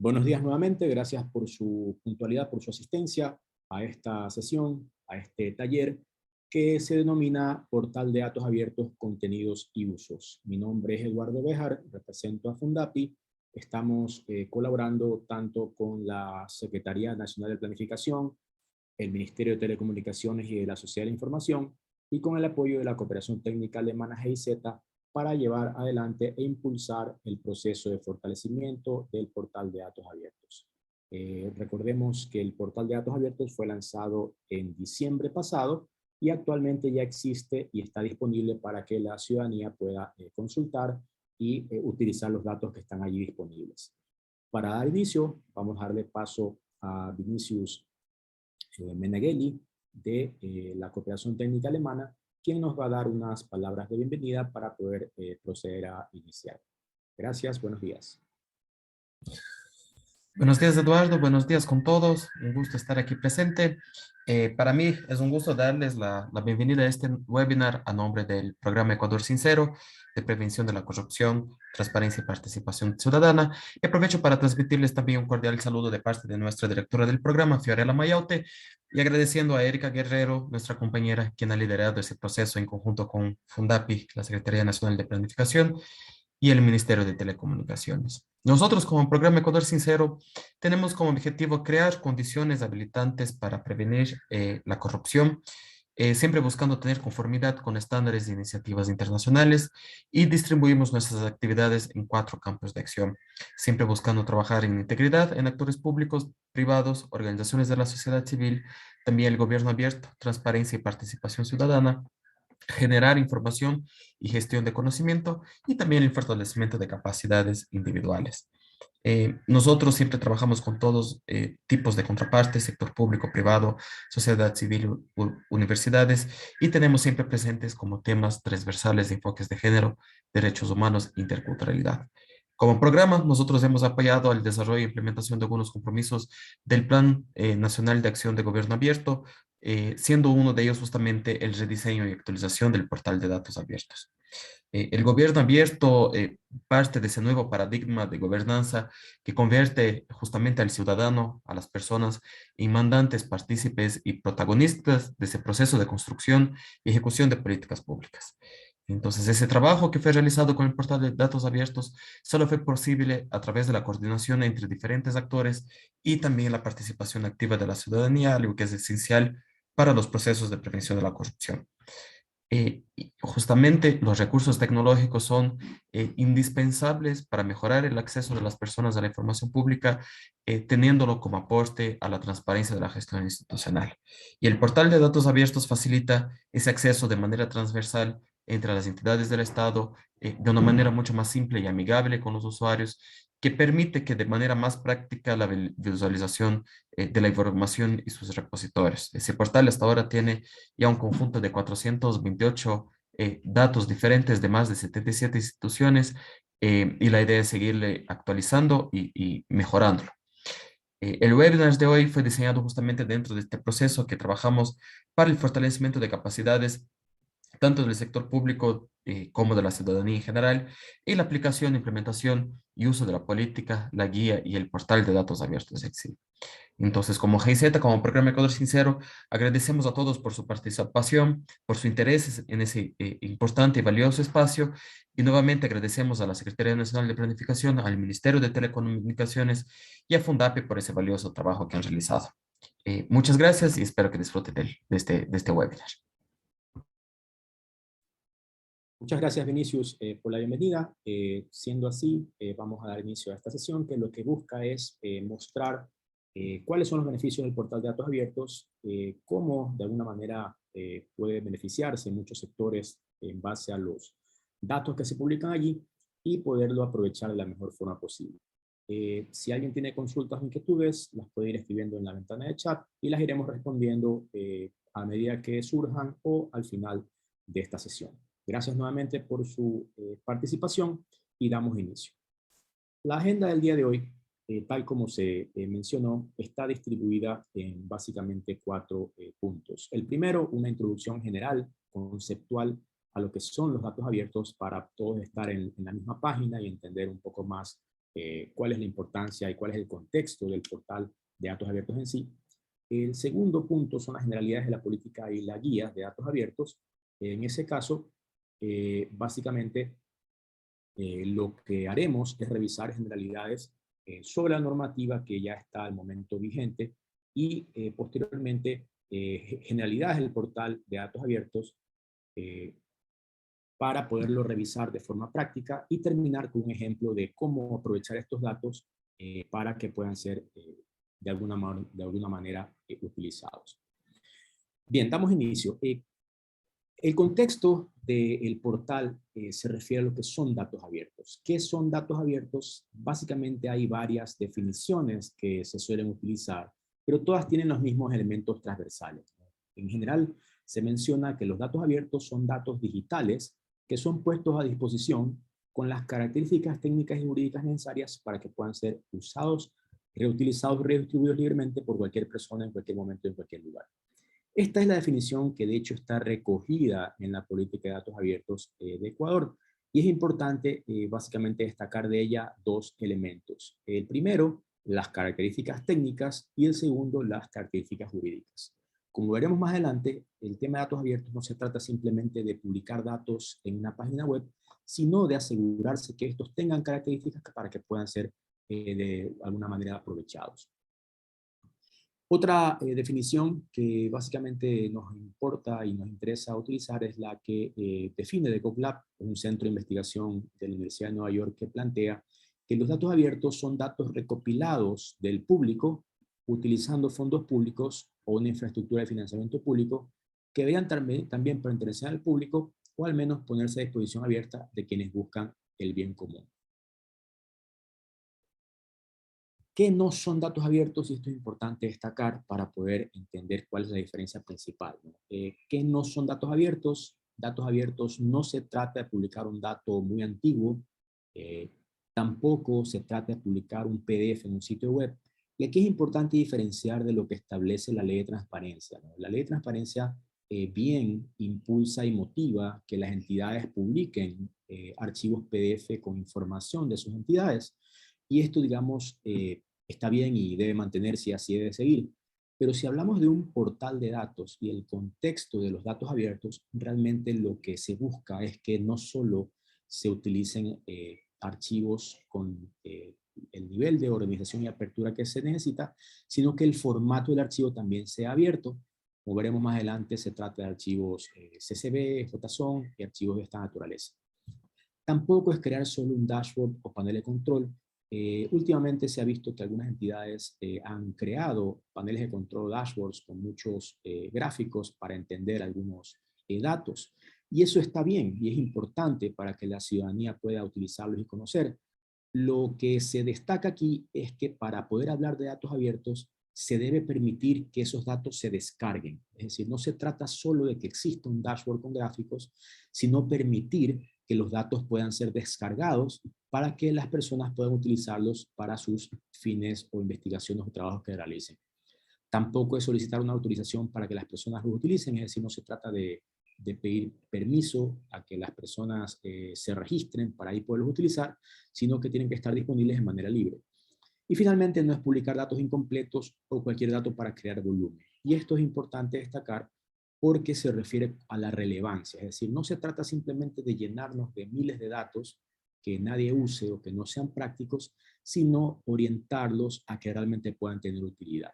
Buenos días nuevamente, gracias por su puntualidad, por su asistencia a esta sesión, a este taller que se denomina Portal de Datos Abiertos, Contenidos y Usos. Mi nombre es Eduardo Béjar, represento a Fundapi. Estamos colaborando tanto con la Secretaría Nacional de Planificación, el Ministerio de Telecomunicaciones y de la Sociedad de la Información, y con el apoyo de la Cooperación Técnica Alemana GIZ para llevar adelante e impulsar el proceso de fortalecimiento del portal de datos abiertos. Recordemos que el portal de datos abiertos fue lanzado en diciembre pasado y actualmente ya existe y está disponible para que la ciudadanía pueda consultar y utilizar los datos que están allí disponibles. Para dar inicio, vamos a darle paso a Vinicius Menegheli de la Cooperación Técnica Alemana, quien nos va a dar unas palabras de bienvenida para poder proceder a iniciar. Gracias, buenos días. Buenos días, Eduardo. Buenos días con todos. Un gusto estar aquí presente. Para mí es un gusto darles la bienvenida a este webinar a nombre del programa Ecuador Sincero de Prevención de la Corrupción, Transparencia y Participación Ciudadana. Y aprovecho para transmitirles también un cordial saludo de parte de nuestra directora del programa, Fiorella Mayaute, y agradeciendo a Erika Guerrero, nuestra compañera, quien ha liderado ese proceso en conjunto con Fundapi, la Secretaría Nacional de Planificación, y el Ministerio de Telecomunicaciones. Nosotros, como programa Ecuador Sincero, tenemos como objetivo crear condiciones habilitantes para prevenir la corrupción, siempre buscando tener conformidad con estándares de iniciativas internacionales, y distribuimos nuestras actividades en 4 campos de acción, siempre buscando trabajar en integridad en actores públicos, privados, organizaciones de la sociedad civil, también el gobierno abierto, transparencia y participación ciudadana, generar información y gestión de conocimiento, y también el fortalecimiento de capacidades individuales. Nosotros siempre trabajamos con todos tipos de contrapartes, sector público, privado, sociedad civil, universidades, y tenemos siempre presentes como temas transversales de enfoques de género, derechos humanos, interculturalidad. Como programa, nosotros hemos apoyado al desarrollo e implementación de algunos compromisos del Plan Nacional de Acción de Gobierno Abierto, siendo uno de ellos justamente el rediseño y actualización del portal de datos abiertos. El gobierno abierto parte de ese nuevo paradigma de gobernanza que convierte justamente al ciudadano, a las personas, en mandantes, partícipes y protagonistas de ese proceso de construcción y ejecución de políticas públicas. Entonces, ese trabajo que fue realizado con el portal de datos abiertos solo fue posible a través de la coordinación entre diferentes actores y también la participación activa de la ciudadanía, algo que es esencial para los procesos de prevención de la corrupción. Y justamente los recursos tecnológicos son indispensables para mejorar el acceso de las personas a la información pública, teniéndolo como aporte a la transparencia de la gestión institucional. Y el portal de datos abiertos facilita ese acceso de manera transversal entre las entidades del Estado, de una manera mucho más simple y amigable con los usuarios, que permite que de manera más práctica la visualización de la información y sus repositorios. Ese portal hasta ahora tiene ya un conjunto de 428 datos diferentes de más de 77 instituciones, y la idea es seguirle actualizando y mejorándolo. El webinar de hoy fue diseñado justamente dentro de este proceso que trabajamos para el fortalecimiento de capacidades tanto del sector público como de la ciudadanía en general, y la aplicación, implementación y uso de la política, la guía y el portal de datos abiertos EXIL. Entonces, como GIZ, como programa Ecuador Sincero, agradecemos a todos por su participación, por su interés en ese importante y valioso espacio, y nuevamente agradecemos a la Secretaría Nacional de Planificación, al Ministerio de Telecomunicaciones y a Fundapi por ese valioso trabajo que han realizado. Muchas gracias y espero que disfruten de este webinar. Muchas gracias, Vinicius, por la bienvenida. Siendo así, vamos a dar inicio a esta sesión que lo que busca es mostrar cuáles son los beneficios del portal de datos abiertos, cómo de alguna manera puede beneficiarse muchos sectores en base a los datos que se publican allí y poderlo aprovechar de la mejor forma posible. Si alguien tiene consultas o inquietudes, las puede ir escribiendo en la ventana de chat y las iremos respondiendo a medida que surjan o al final de esta sesión. Gracias nuevamente por su participación y damos inicio. La agenda del día de hoy, tal como se mencionó, está distribuida en básicamente 4 puntos. El primero, una introducción general, conceptual, a lo que son los datos abiertos para todos estar en la misma página y entender un poco más cuál es la importancia y cuál es el contexto del portal de datos abiertos en sí. El segundo punto son las generalidades de la política y la guía de datos abiertos. En ese caso, básicamente, lo que haremos es revisar generalidades sobre la normativa que ya está al momento vigente y posteriormente generalidades del portal de datos abiertos eh, para poderlo revisar de forma práctica y terminar con un ejemplo de cómo aprovechar estos datos para que puedan ser de alguna manera utilizados. Bien, damos inicio. El contexto del portal se refiere a lo que son datos abiertos. ¿Qué son datos abiertos? Básicamente hay varias definiciones que se suelen utilizar, pero todas tienen los mismos elementos transversales. En general, se menciona que los datos abiertos son datos digitales que son puestos a disposición con las características técnicas y jurídicas necesarias para que puedan ser usados, reutilizados, redistribuidos libremente por cualquier persona en cualquier momento, en cualquier lugar. Esta es la definición que de hecho está recogida en la política de datos abiertos de Ecuador. Y es importante básicamente destacar de ella dos elementos. El primero, las características técnicas, y el segundo, las características jurídicas. Como veremos más adelante, el tema de datos abiertos no se trata simplemente de publicar datos en una página web, sino de asegurarse que estos tengan características para que puedan ser de alguna manera aprovechados. Otra definición que básicamente nos importa y nos interesa utilizar es la que define The Gov Lab, un centro de investigación de la Universidad de Nueva York que plantea que los datos abiertos son datos recopilados del público utilizando fondos públicos o una infraestructura de financiamiento público que deberían también pertenecer al público o al menos ponerse a disposición abierta de quienes buscan el bien común. ¿Qué no son datos abiertos? Y esto es importante destacar para poder entender cuál es la diferencia principal, ¿no? ¿Qué no son datos abiertos? Datos abiertos no se trata de publicar un dato muy antiguo, tampoco se trata de publicar un PDF en un sitio web. Y aquí es importante diferenciar de lo que establece la ley de transparencia, ¿no? La ley de transparencia bien impulsa y motiva que las entidades publiquen archivos PDF con información de sus entidades. Y esto, digamos, está bien y debe mantenerse y así debe seguir. Pero si hablamos de un portal de datos y el contexto de los datos abiertos, realmente lo que se busca es que no solo se utilicen archivos con el nivel de organización y apertura que se necesita, sino que el formato del archivo también sea abierto. Como veremos más adelante, se trata de archivos CSV, JSON y archivos de esta naturaleza. Tampoco es crear solo un dashboard o panel de control. Últimamente se ha visto que algunas entidades han creado paneles de control, dashboards con muchos gráficos para entender algunos datos. Y eso está bien y es importante para que la ciudadanía pueda utilizarlos y conocer. Lo que se destaca aquí es que para poder hablar de datos abiertos se debe permitir que esos datos se descarguen. Es decir, no se trata solo de que exista un dashboard con gráficos, sino permitir que los datos puedan ser descargados para que las personas puedan utilizarlos para sus fines o investigaciones o trabajos que realicen. Tampoco es solicitar una autorización para que las personas los utilicen, es decir, no se trata de pedir permiso a que las personas se registren para ahí poderlos utilizar, sino que tienen que estar disponibles de manera libre. Y finalmente, no es publicar datos incompletos o cualquier dato para crear volumen. Y esto es importante destacar porque se refiere a la relevancia. Es decir, no se trata simplemente de llenarnos de miles de datos que nadie use o que no sean prácticos, sino orientarlos a que realmente puedan tener utilidad.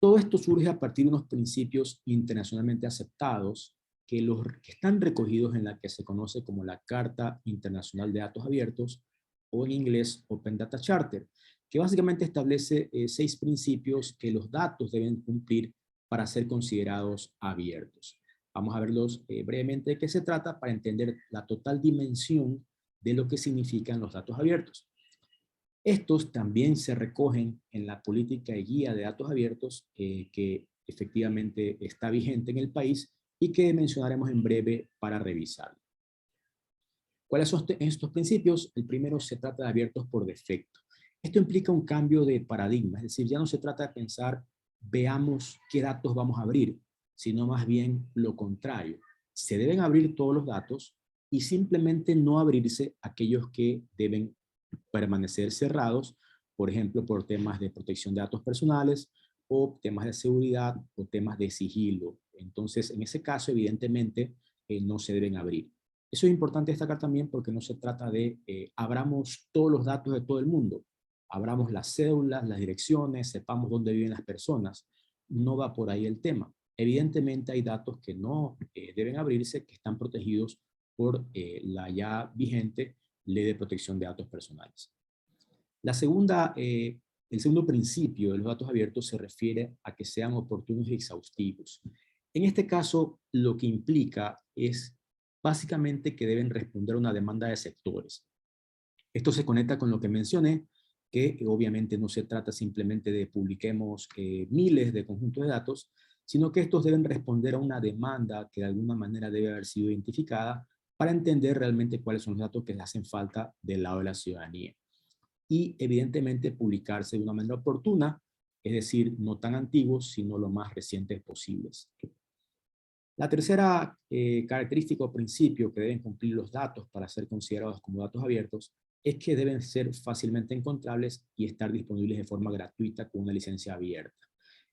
Todo esto surge a partir de unos principios internacionalmente aceptados que están recogidos en la que se conoce como la Carta Internacional de Datos Abiertos, o en inglés Open Data Charter, que básicamente establece 6 principios que los datos deben cumplir para ser considerados abiertos. Vamos a verlos brevemente de qué se trata para entender la total dimensión de lo que significan los datos abiertos. Estos también se recogen en la política y guía de datos abiertos que efectivamente está vigente en el país y que mencionaremos en breve para revisar. ¿Cuáles son estos principios? El primero, se trata de abiertos por defecto. Esto implica un cambio de paradigma, es decir, ya no se trata de pensar, veamos qué datos vamos a abrir, sino más bien lo contrario. Se deben abrir todos los datos y simplemente no abrirse aquellos que deben permanecer cerrados, por ejemplo, por temas de protección de datos personales o temas de seguridad o temas de sigilo. Entonces, en ese caso, evidentemente, no se deben abrir. Eso es importante destacar también porque no se trata de abramos todos los datos de todo el mundo, abramos las cédulas, las direcciones, sepamos dónde viven las personas. No va por ahí el tema. Evidentemente hay datos que no deben abrirse, que están protegidos por la ya vigente Ley de Protección de Datos Personales. El segundo principio de los datos abiertos se refiere a que sean oportunos y exhaustivos. En este caso, lo que implica es básicamente que deben responder a una demanda de sectores. Esto se conecta con lo que mencioné, que obviamente no se trata simplemente de publiquemos miles de conjuntos de datos, sino que estos deben responder a una demanda que de alguna manera debe haber sido identificada para entender realmente cuáles son los datos que le hacen falta del lado de la ciudadanía. Y evidentemente publicarse de una manera oportuna, es decir, no tan antiguos, sino lo más recientes posibles. La tercera característica o principio que deben cumplir los datos para ser considerados como datos abiertos es que deben ser fácilmente encontrables y estar disponibles de forma gratuita con una licencia abierta.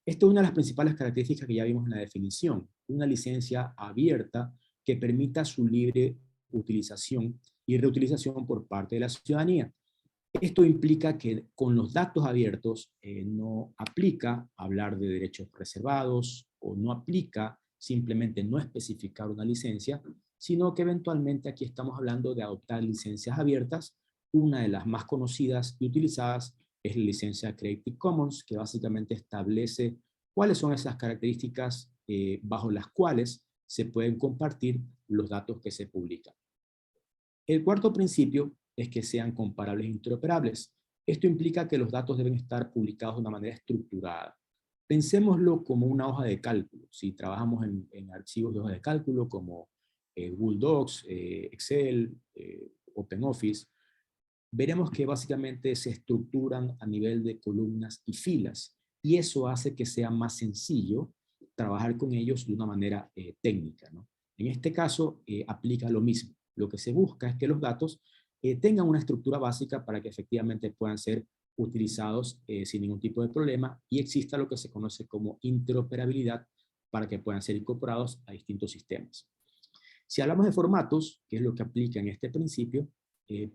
Esta es una de las principales características que ya vimos en la definición, una licencia abierta que permita su libre utilización y reutilización por parte de la ciudadanía. Esto implica que con los datos abiertos no aplica hablar de derechos reservados o no aplica simplemente no especificar una licencia, sino que eventualmente aquí estamos hablando de adoptar licencias abiertas. Una de las más conocidas y utilizadas es la licencia Creative Commons, que básicamente establece cuáles son esas características bajo las cuales se pueden compartir los datos que se publican. El cuarto principio es que sean comparables e interoperables. Esto implica que los datos deben estar publicados de una manera estructurada. Pensémoslo como una hoja de cálculo. Si trabajamos en archivos de hoja de cálculo como Google Docs, Excel, OpenOffice, veremos que básicamente se estructuran a nivel de columnas y filas. Y eso hace que sea más sencillo trabajar con ellos de una manera técnica, ¿no? En este caso, aplica lo mismo. Lo que se busca es que los datos tengan una estructura básica para que efectivamente puedan ser utilizados sin ningún tipo de problema y exista lo que se conoce como interoperabilidad para que puedan ser incorporados a distintos sistemas. Si hablamos de formatos, que es lo que aplica en este principio,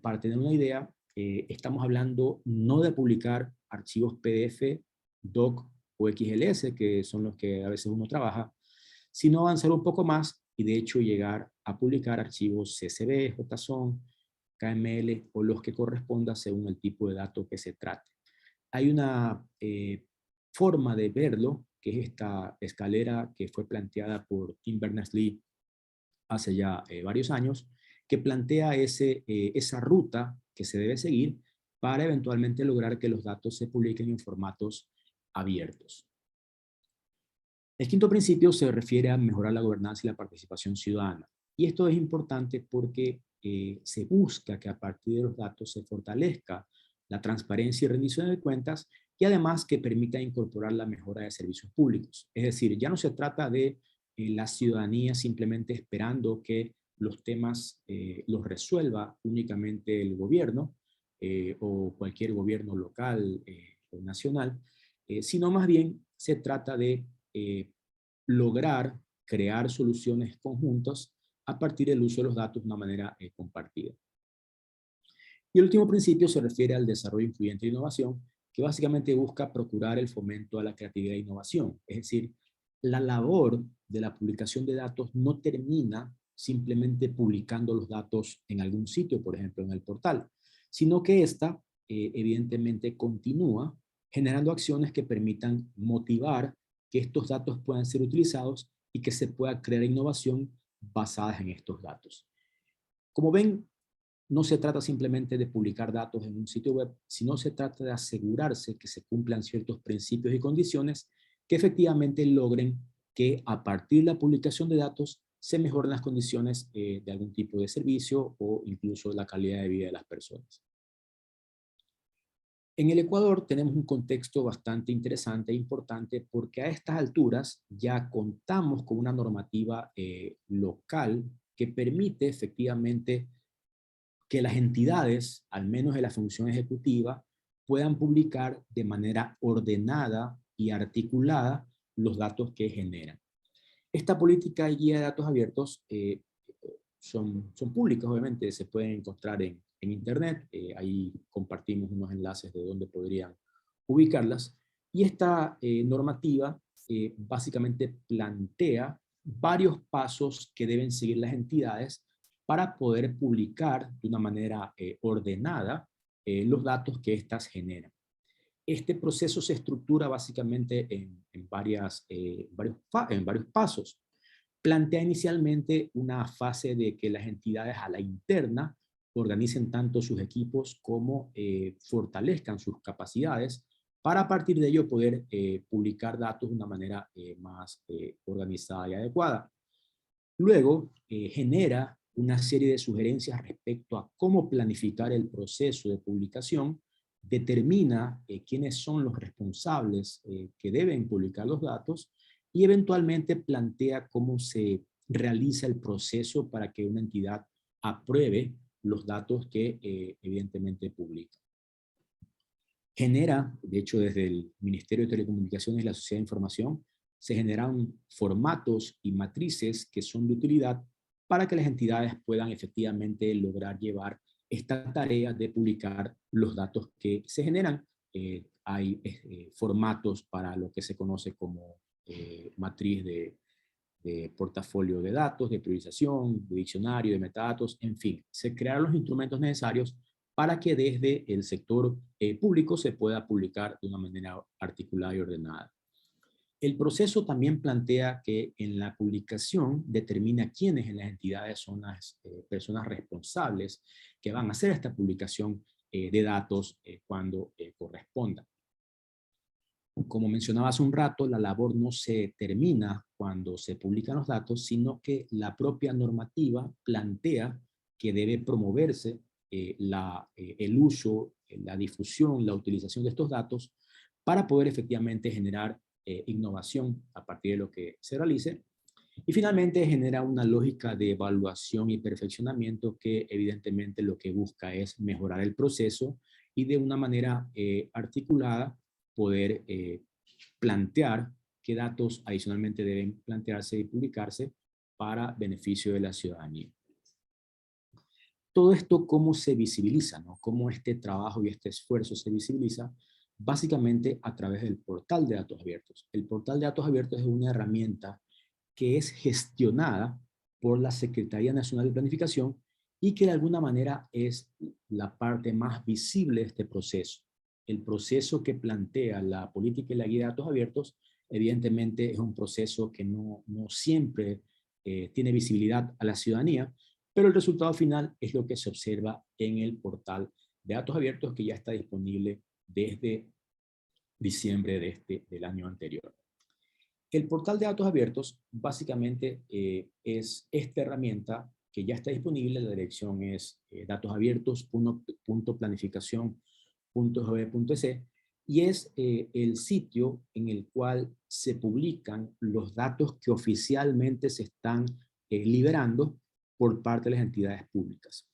para tener una idea, estamos hablando no de publicar archivos PDF, doc o XLS, que son los que a veces uno trabaja, sino avanzar un poco más y de hecho llegar a publicar archivos CSV, JSON, KML o los que corresponda según el tipo de dato que se trate. Hay una forma de verlo, que es esta escalera que fue planteada por Tim Berners-Lee hace ya varios años, que plantea esa ruta que se debe seguir para eventualmente lograr que los datos se publiquen en formatos abiertos. El quinto principio se refiere a mejorar la gobernanza y la participación ciudadana. Y esto es importante porque se busca que a partir de los datos se fortalezca la transparencia y rendición de cuentas y además que permita incorporar la mejora de servicios públicos. Es decir, ya no se trata de la ciudadanía simplemente esperando que los temas los resuelva únicamente el gobierno o cualquier gobierno local o nacional, sino más bien se trata de lograr crear soluciones conjuntas a partir del uso de los datos de una manera compartida. Y el último principio se refiere al desarrollo incluyente de innovación, que básicamente busca procurar el fomento a la creatividad e innovación. Es decir, la labor de la publicación de datos no termina simplemente publicando los datos en algún sitio, por ejemplo, en el portal, sino que esta evidentemente continúa generando acciones que permitan motivar que estos datos puedan ser utilizados y que se pueda crear innovación basadas en estos datos. Como ven, no se trata simplemente de publicar datos en un sitio web, sino se trata de asegurarse que se cumplan ciertos principios y condiciones que efectivamente logren que a partir de la publicación de datos se mejoren las condiciones de algún tipo de servicio o incluso la calidad de vida de las personas. En el Ecuador tenemos un contexto bastante interesante e importante porque a estas alturas ya contamos con una normativa local que permite efectivamente que las entidades, al menos de la función ejecutiva, puedan publicar de manera ordenada y articulada los datos que generan. Esta política y guía de datos abiertos son públicas, obviamente, se pueden encontrar en Internet, ahí compartimos unos enlaces de donde podrían ubicarlas, y esta normativa básicamente plantea varios pasos que deben seguir las entidades para poder publicar de una manera ordenada los datos que éstas generan. Este proceso se estructura básicamente en varios pasos. Plantea inicialmente una fase de que las entidades a la interna organicen tanto sus equipos como fortalezcan sus capacidades para a partir de ello poder publicar datos de una manera más organizada y adecuada. Luego, genera una serie de sugerencias respecto a cómo planificar el proceso de publicación, determina quiénes son los responsables que deben publicar los datos y eventualmente plantea cómo se realiza el proceso para que una entidad apruebe los datos que evidentemente publica. Genera, de hecho desde el Ministerio de Telecomunicaciones y la Sociedad de Información, se generan formatos y matrices que son de utilidad para que las entidades puedan efectivamente lograr llevar esta tarea de publicar los datos que se generan. Hay formatos para lo que se conoce como matriz de portafolio de datos, de priorización, de diccionario, de metadatos, en fin. Se crearon los instrumentos necesarios para que desde el sector público se pueda publicar de una manera articulada y ordenada. El proceso también plantea que en la publicación determina quiénes en las entidades son las personas responsables que van a hacer esta publicación de datos cuando corresponda. Como mencionaba hace un rato, la labor no se termina cuando se publican los datos, sino que la propia normativa plantea que debe promoverse el uso, la difusión, la utilización de estos datos para poder efectivamente generar innovación a partir de lo que se realice. Y finalmente genera una lógica de evaluación y perfeccionamiento que evidentemente lo que busca es mejorar el proceso y de una manera articulada poder plantear qué datos adicionalmente deben plantearse y publicarse para beneficio de la ciudadanía. Todo esto, ¿cómo se visibiliza? ¿No? ¿Cómo este trabajo y este esfuerzo se visibiliza? Básicamente a través del portal de datos abiertos. El portal de datos abiertos es una herramienta que es gestionada por la Secretaría Nacional de Planificación y que de alguna manera es la parte más visible de este proceso. El proceso que plantea la política y la guía de datos abiertos, evidentemente es un proceso que no siempre tiene visibilidad a la ciudadanía, pero el resultado final es lo que se observa en el portal de datos abiertos que ya está disponible desde diciembre del año anterior. El portal de datos abiertos básicamente es esta herramienta que ya está disponible. La dirección es datosabiertos.planificacion.gov.es y es el sitio en el cual se publican los datos que oficialmente se están liberando por parte de las entidades públicas,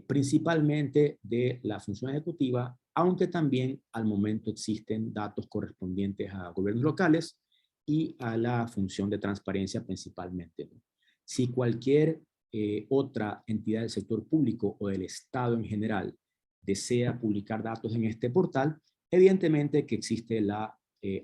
principalmente de la función ejecutiva, aunque también al momento existen datos correspondientes a gobiernos locales y a la función de transparencia principalmente. Si cualquier otra entidad del sector público o del Estado en general desea publicar datos en este portal, evidentemente que existe la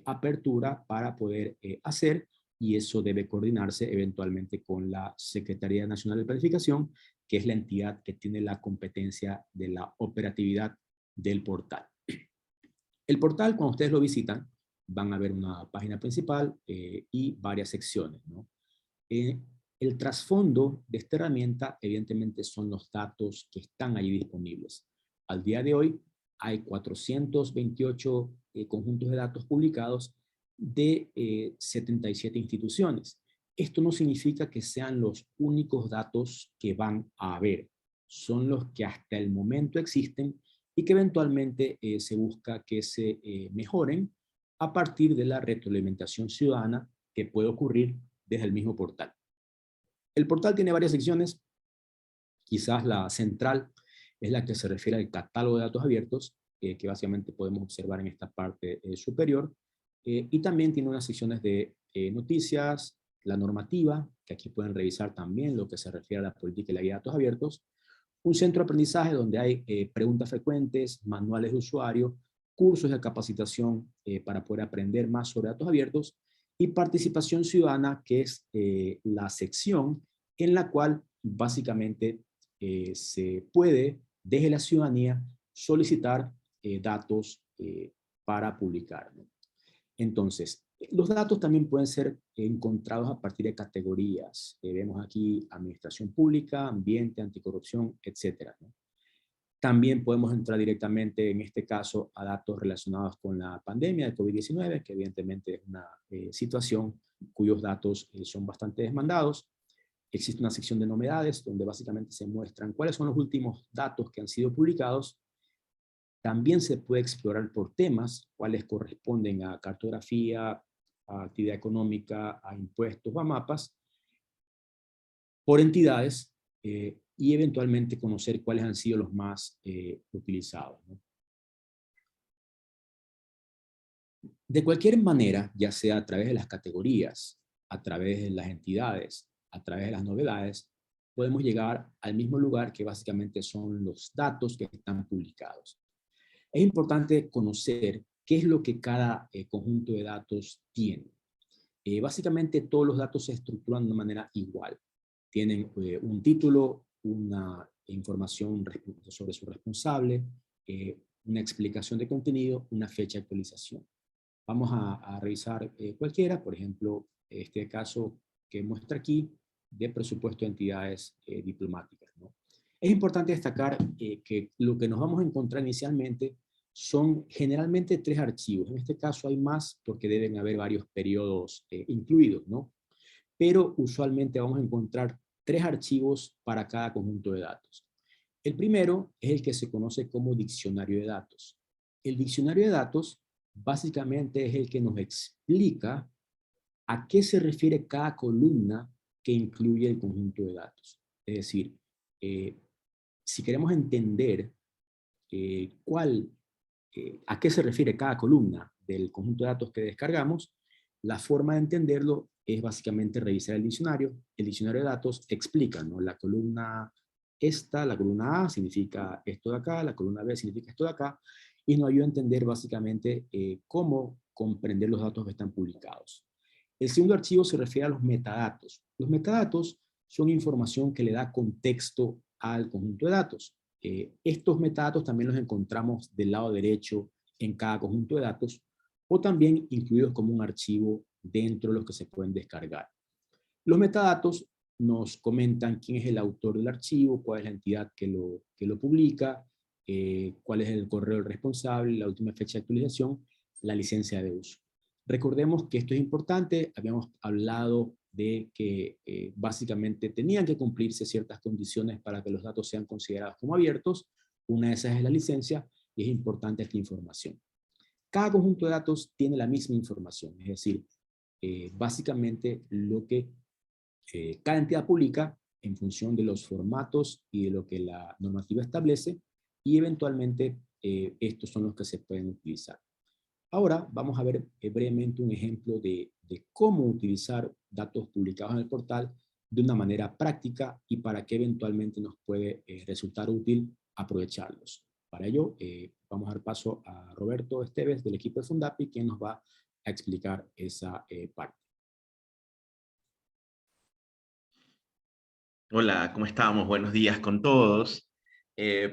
apertura para poder hacer, y eso debe coordinarse eventualmente con la Secretaría Nacional de Planificación, que es la entidad que tiene la competencia de la operatividad del portal. El portal, cuando ustedes lo visitan, van a ver una página principal y varias secciones, ¿no? El trasfondo de esta herramienta, evidentemente, son los datos que están allí disponibles. Al día de hoy, hay 428 conjuntos de datos publicados de 77 instituciones. Esto no significa que sean los únicos datos que van a haber. Son los que hasta el momento existen y que eventualmente se busca que se mejoren a partir de la retroalimentación ciudadana que puede ocurrir desde el mismo portal. El portal tiene varias secciones, quizás la central es la que se refiere al catálogo de datos abiertos, que básicamente podemos observar en esta parte superior, y también tiene unas secciones de noticias, la normativa, que aquí pueden revisar también lo que se refiere a la política y la guía de datos abiertos, un centro de aprendizaje donde hay preguntas frecuentes, manuales de usuario, cursos de capacitación para poder aprender más sobre datos abiertos, y participación ciudadana, que es la sección en la cual básicamente se puede, desde la ciudadanía, solicitar datos para publicar, ¿no? Entonces, los datos también pueden ser encontrados a partir de categorías. Vemos aquí administración pública, ambiente, anticorrupción, etcétera, ¿no? También podemos entrar directamente, en este caso, a datos relacionados con la pandemia de COVID-19, que evidentemente es una situación cuyos datos son bastante demandados. Existe una sección de novedades, donde básicamente se muestran cuáles son los últimos datos que han sido publicados. También se puede explorar por temas, cuáles corresponden a cartografía, a actividad económica, a impuestos o a mapas, por entidades, y eventualmente conocer cuáles han sido los más utilizados, ¿no? De cualquier manera, ya sea a través de las categorías, a través de las entidades, a través de las novedades, podemos llegar al mismo lugar, que básicamente son los datos que están publicados. Es importante conocer qué es lo que cada conjunto de datos tiene. Básicamente todos los datos se estructuran de una manera igual. Tienen un título, una información sobre su responsable, una explicación de contenido, una fecha de actualización. Vamos a revisar cualquiera, por ejemplo, este caso que muestra aquí de presupuesto de entidades diplomáticas, ¿no? Es importante destacar que lo que nos vamos a encontrar inicialmente son generalmente 3 archivos. En este caso hay más porque deben haber varios periodos incluidos, ¿no? Pero usualmente vamos a encontrar 3 archivos para cada conjunto de datos. El primero es el que se conoce como diccionario de datos. El diccionario de datos básicamente es el que nos explica a qué se refiere cada columna que incluye el conjunto de datos. Es decir, si queremos entender a qué se refiere cada columna del conjunto de datos que descargamos, la forma de entenderlo es básicamente revisar el diccionario. El diccionario de datos explica, ¿no? La columna la columna A significa esto de acá, la columna B significa esto de acá, y nos ayuda a entender básicamente cómo comprender los datos que están publicados. El segundo archivo se refiere a los metadatos. Los metadatos son información que le da contexto al conjunto de datos. Estos metadatos también los encontramos del lado derecho en cada conjunto de datos, o también incluidos como un archivo dentro de los que se pueden descargar. Los metadatos nos comentan quién es el autor del archivo, cuál es la entidad que lo publica, cuál es el correo del responsable, la última fecha de actualización, la licencia de uso. Recordemos que esto es importante. Habíamos hablado de que básicamente tenían que cumplirse ciertas condiciones para que los datos sean considerados como abiertos. Una de esas es la licencia, y es importante esta información. Cada conjunto de datos tiene la misma información, es decir, básicamente lo que cada entidad publica en función de los formatos y de lo que la normativa establece, y eventualmente estos son los que se pueden utilizar. Ahora vamos a ver brevemente un ejemplo de cómo utilizar datos publicados en el portal de una manera práctica y para qué eventualmente nos puede resultar útil aprovecharlos. Para ello, vamos a dar paso a Roberto Esteves del equipo de Fundapi, quien nos va a explicar esa parte. Hola, ¿cómo estamos? Buenos días con todos.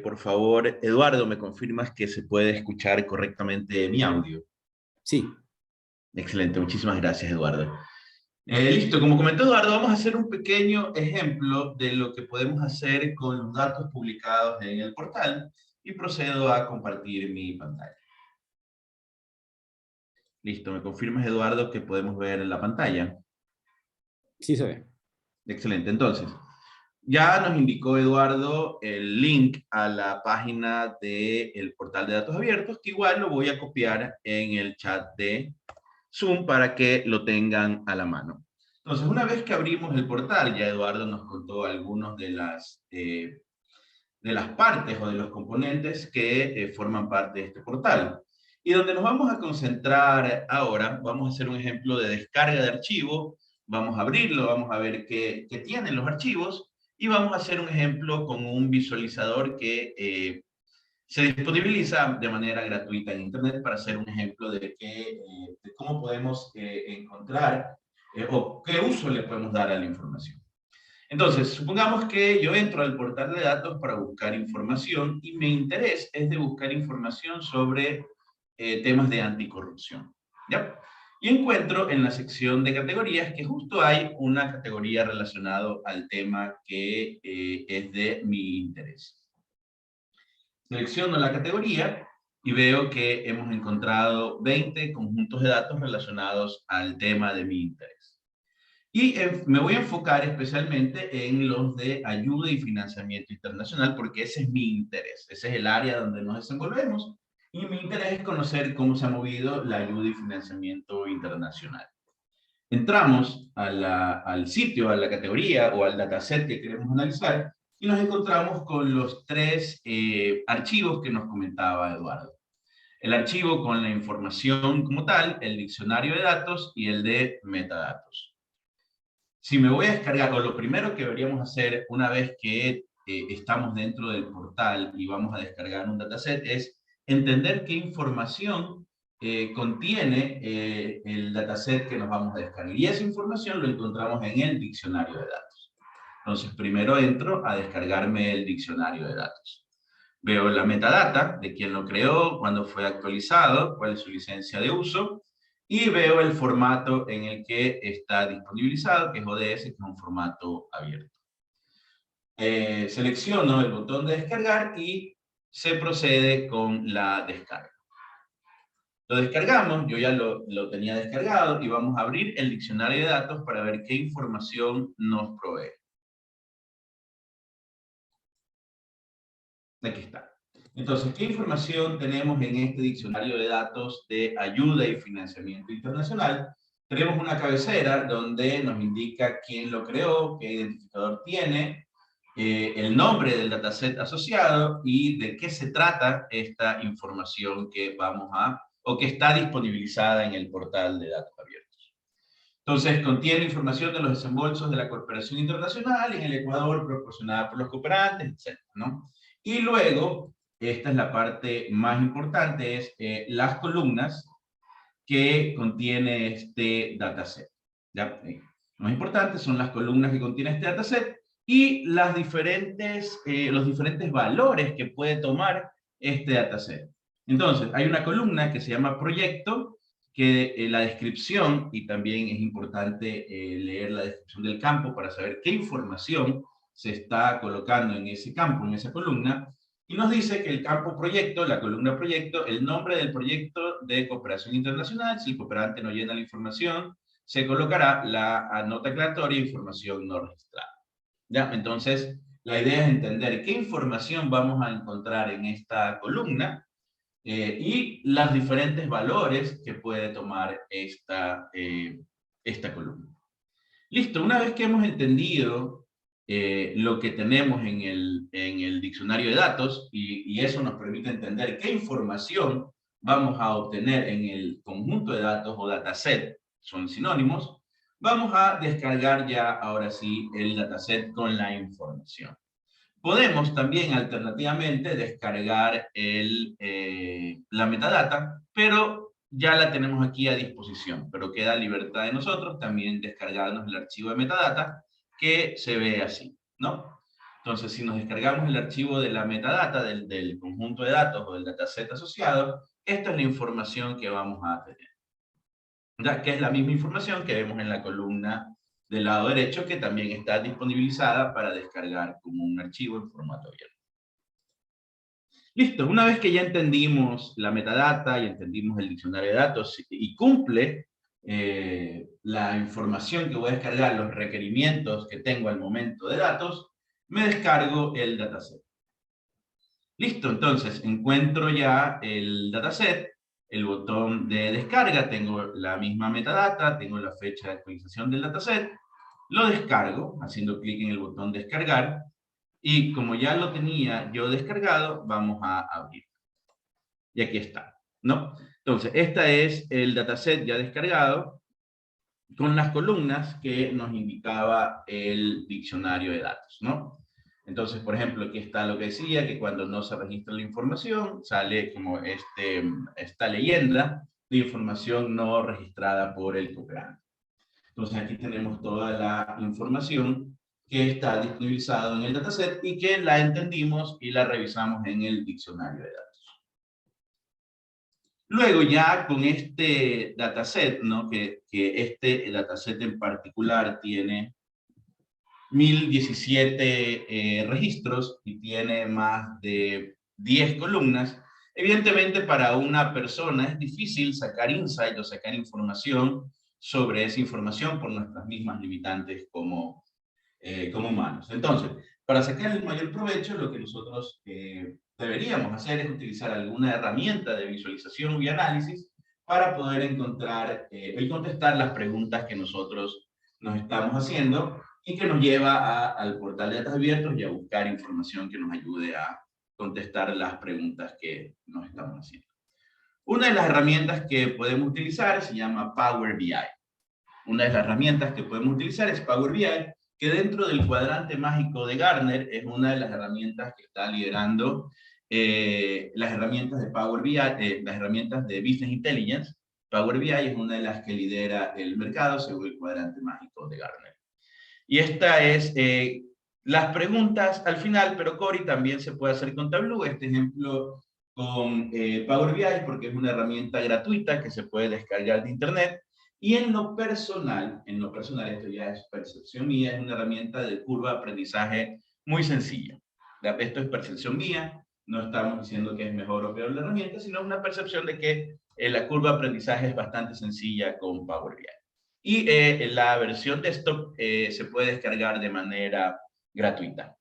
Por favor, Eduardo, ¿me confirmas que se puede escuchar correctamente mi audio? Sí. Excelente, muchísimas gracias, Eduardo. Listo, como comentó Eduardo, vamos a hacer un pequeño ejemplo de lo que podemos hacer con los datos publicados en el portal y procedo a compartir mi pantalla. Listo, ¿me confirmas, Eduardo, que podemos ver en la pantalla? Sí se ve. Excelente, entonces, ya nos indicó Eduardo el link a la página del portal de datos abiertos, que igual lo voy a copiar en el chat de Zoom para que lo tengan a la mano. Entonces, una vez que abrimos el portal, ya Eduardo nos contó algunos de de las partes o de los componentes que forman parte de este portal. Y donde nos vamos a concentrar ahora, vamos a hacer un ejemplo de descarga de archivo, vamos a abrirlo, vamos a ver qué tienen los archivos, y vamos a hacer un ejemplo con un visualizador que se disponibiliza de manera gratuita en Internet para hacer un ejemplo de cómo podemos encontrar o qué uso le podemos dar a la información. Entonces, supongamos que yo entro al portal de datos para buscar información y mi interés es de buscar información sobre temas de anticorrupción, ¿ya? Y encuentro en la sección de categorías que justo hay una categoría relacionada al tema que es de mi interés. Selecciono la categoría y veo que hemos encontrado 20 conjuntos de datos relacionados al tema de mi interés. Y me voy a enfocar especialmente en los de ayuda y financiamiento internacional, porque ese es mi interés, ese es el área donde nos desenvolvemos, y mi interés es conocer cómo se ha movido la ayuda y financiamiento internacional. Entramos al sitio, a la categoría o al dataset que queremos analizar, y nos encontramos con los tres archivos que nos comentaba Eduardo. El archivo con la información como tal, el diccionario de datos y el de metadatos. Si me voy a descargar, o lo primero que deberíamos hacer una vez que estamos dentro del portal y vamos a descargar un dataset, es entender qué información contiene el dataset que nos vamos a descargar. Y esa información lo encontramos en el diccionario de datos. Entonces, primero entro a descargarme el diccionario de datos. Veo la metadata de quién lo creó, cuándo fue actualizado, cuál es su licencia de uso, y veo el formato en el que está disponibilizado, que es ODS, que es un formato abierto. Selecciono el botón de descargar y se procede con la descarga. Lo descargamos, yo ya lo tenía descargado, y vamos a abrir el diccionario de datos para ver qué información nos provee. Aquí está. Entonces, ¿qué información tenemos en este diccionario de datos de ayuda y financiamiento internacional? Tenemos una cabecera donde nos indica quién lo creó, qué identificador tiene, el nombre del dataset asociado y de qué se trata esta información que o que está disponibilizada en el portal de datos abiertos. Entonces, contiene información de los desembolsos de la cooperación internacional en el Ecuador proporcionada por los cooperantes, etc., ¿no? Y luego, esta es la parte más importante, es las columnas que contiene este dataset. ¿Ya? Lo más importante son las columnas que contiene este dataset y los diferentes valores que puede tomar este dataset. Entonces, hay una columna que se llama proyecto, que la descripción, y también es importante leer la descripción del campo para saber qué información se está colocando en ese campo, en esa columna, y nos dice que el campo proyecto, la columna proyecto, el nombre del proyecto de cooperación internacional, si el cooperante no llena la información, se colocará la nota aclaratoria e información no registrada. ¿Ya? Entonces, la idea es entender qué información vamos a encontrar en esta columna y los diferentes valores que puede tomar esta columna. Listo, una vez que hemos entendido lo que tenemos en el diccionario de datos, y eso nos permite entender qué información vamos a obtener en el conjunto de datos o dataset, son sinónimos, vamos a descargar ya ahora sí el dataset con la información. Podemos también alternativamente descargar la metadata, pero ya la tenemos aquí a disposición, pero queda libertad de nosotros también descargarnos el archivo de metadata que se ve así, ¿no? Entonces, si nos descargamos el archivo de la metadata del conjunto de datos o del dataset asociado, esta es la información que vamos a tener, ¿ya? Que es la misma información que vemos en la columna del lado derecho, que también está disponibilizada para descargar como un archivo en formato abierto. Listo, una vez que ya entendimos la metadata y entendimos el diccionario de datos y cumple la información que voy a descargar, los requerimientos que tengo al momento de datos, me descargo el dataset. Listo, entonces encuentro ya el dataset, el botón de descarga, tengo la misma metadata, tengo la fecha de actualización del dataset, lo descargo haciendo clic en el botón descargar Y como ya lo tenía yo descargado, vamos a abrir. Y aquí está, ¿no? Entonces, este es el dataset ya descargado con las columnas que nos indicaba el diccionario de datos, ¿no? Entonces, por ejemplo, aquí está lo que decía, que cuando no se registra la información, sale como esta leyenda de información no registrada por el cooperante. Entonces, aquí tenemos toda la información que está disponibilizada en el dataset y que la entendimos y la revisamos en el diccionario de datos. Luego ya con este dataset, ¿no? que este dataset en particular tiene 1017 registros y tiene más de 10 columnas, evidentemente para una persona es difícil sacar insight o sacar información sobre esa información por nuestras mismas limitantes como humanos. Entonces, para sacar el mayor provecho, lo que nosotros deberíamos hacer es utilizar alguna herramienta de visualización y análisis para poder encontrar y contestar las preguntas que nosotros nos estamos haciendo y que nos lleva al portal de datos abiertos y a buscar información que nos ayude a contestar las preguntas que nos estamos haciendo. Una de las herramientas que podemos utilizar se llama Power BI. Una de las herramientas que podemos utilizar es Power BI, que dentro del cuadrante mágico de Gartner es una de las herramientas que está liderando las herramientas de Power BI, las herramientas de Business Intelligence. Power BI es una de las que lidera el mercado según el cuadrante mágico de Gartner. Y esta es las preguntas al final, pero Cori también se puede hacer con Tableau. Este ejemplo con Power BI porque es una herramienta gratuita que se puede descargar de internet. Y en lo personal, esto ya es percepción mía, es una herramienta de curva de aprendizaje muy sencilla. Esto es percepción mía, no estamos diciendo que es mejor o peor la herramienta, sino una percepción de que la curva de aprendizaje es bastante sencilla con Power BI. Y la versión desktop se puede descargar de manera gratuita.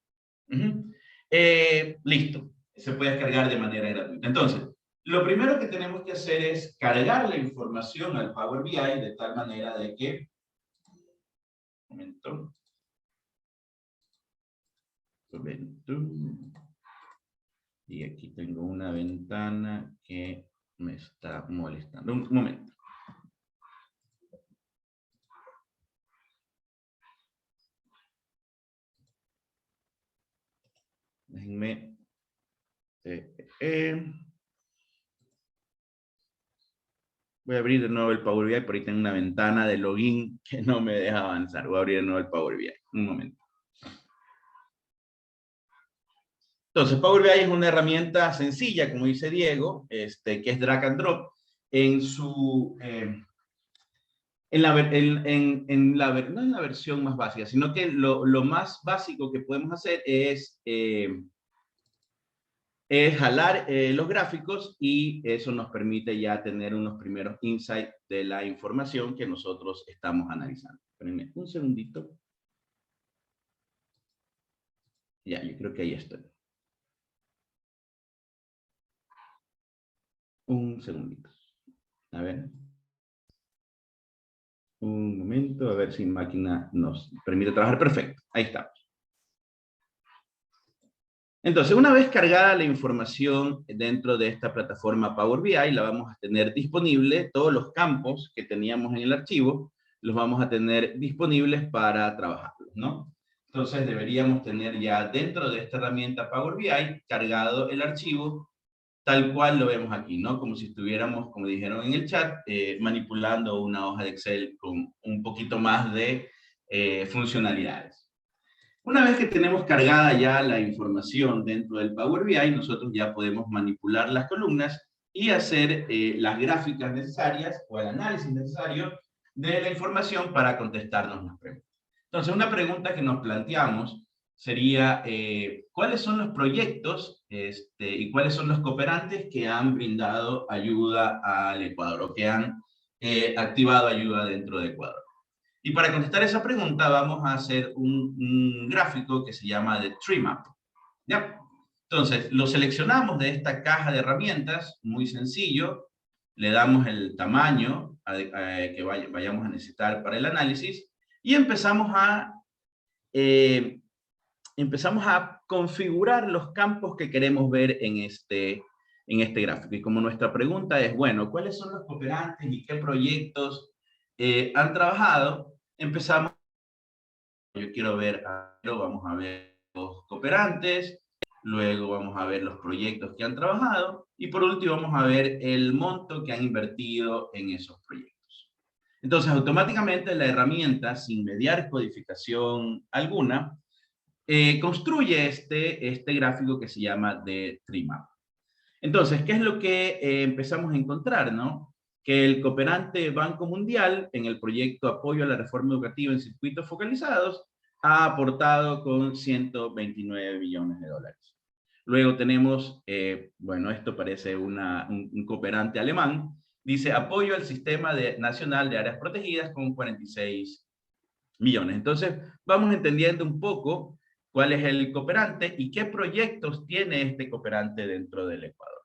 Listo, se puede descargar de manera gratuita. Entonces, lo primero que tenemos que hacer es cargar la información al Power BI de tal manera de que... Un momento. Y aquí tengo una ventana que me está molestando. Un momento. Déjenme... Voy a abrir de nuevo el Power BI, por ahí tengo una ventana de login que no me deja avanzar. Voy a abrir de nuevo el Power BI. Un momento. Entonces, Power BI es una herramienta sencilla, como dice Diego, que es drag and drop. No en la versión más básica, sino que lo más básico que podemos hacer es jalar los gráficos y eso nos permite ya tener unos primeros insights de la información que nosotros estamos analizando. Espérenme un segundito. Ya, yo creo que ahí estoy. Un segundito. A ver. Un momento, a ver si máquina nos permite trabajar. Perfecto, ahí estamos. Entonces, una vez cargada la información dentro de esta plataforma Power BI, la vamos a tener disponible, todos los campos que teníamos en el archivo, los vamos a tener disponibles para trabajarlos, ¿no? Entonces, deberíamos tener ya dentro de esta herramienta Power BI cargado el archivo tal cual lo vemos aquí, ¿no? Como si estuviéramos, como dijeron en el chat, manipulando una hoja de Excel con un poquito más de funcionalidades. Una vez que tenemos cargada ya la información dentro del Power BI, nosotros ya podemos manipular las columnas y hacer las gráficas necesarias o el análisis necesario de la información para contestarnos las preguntas. Entonces, una pregunta que nos planteamos sería, ¿cuáles son los proyectos y cuáles son los cooperantes que han brindado ayuda al Ecuador o que han activado ayuda dentro de Ecuador? Y para contestar esa pregunta vamos a hacer un gráfico que se llama de Tree Map. ¿Ya? Entonces, lo seleccionamos de esta caja de herramientas, muy sencillo, le damos el tamaño que vayamos a necesitar para el análisis y empezamos a configurar los campos que queremos ver en este gráfico. Y como nuestra pregunta es, bueno, ¿cuáles son los cooperantes y qué proyectos han trabajado? Empezamos, yo quiero ver, vamos a ver los cooperantes, luego vamos a ver los proyectos que han trabajado, y por último vamos a ver el monto que han invertido en esos proyectos. Entonces, automáticamente la herramienta, sin mediar codificación alguna, construye este gráfico que se llama de Tree Map. Entonces, ¿qué es lo que empezamos a encontrar, no? Que el cooperante Banco Mundial, en el proyecto Apoyo a la Reforma Educativa en Circuitos Focalizados, ha aportado con 129 millones de dólares. Luego tenemos, bueno, esto parece un cooperante alemán, dice apoyo al sistema nacional de áreas protegidas con 46 millones. Entonces, vamos entendiendo un poco cuál es el cooperante y qué proyectos tiene este cooperante dentro del Ecuador.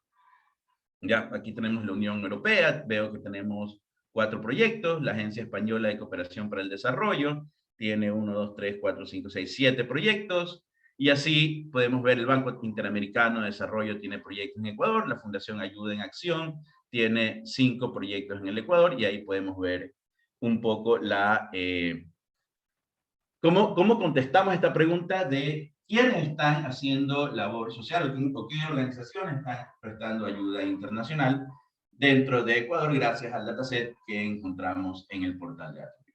Ya, aquí tenemos la Unión Europea, veo que tenemos 4 proyectos, la Agencia Española de Cooperación para el Desarrollo tiene 1, 2, 3, 4, 5, 6, 7 proyectos, y así podemos ver el Banco Interamericano de Desarrollo tiene proyectos en Ecuador, la Fundación Ayuda en Acción tiene 5 proyectos en el Ecuador, y ahí podemos ver un poco cómo contestamos esta pregunta de quiénes están haciendo labor social o qué organizaciones están prestando ayuda internacional dentro de Ecuador gracias al dataset que encontramos en el portal de datos.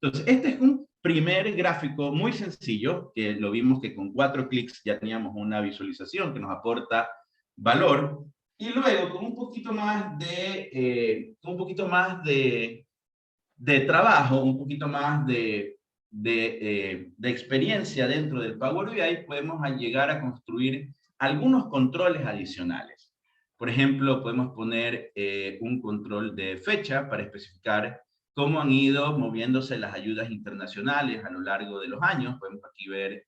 Entonces, este es un primer gráfico muy sencillo, que lo vimos que con 4 clics ya teníamos una visualización que nos aporta valor, y luego con un poquito más de trabajo, un poquito más de experiencia dentro del Power BI, podemos llegar a construir algunos controles adicionales. Por ejemplo, podemos poner un control de fecha para especificar cómo han ido moviéndose las ayudas internacionales a lo largo de los años. Podemos aquí ver,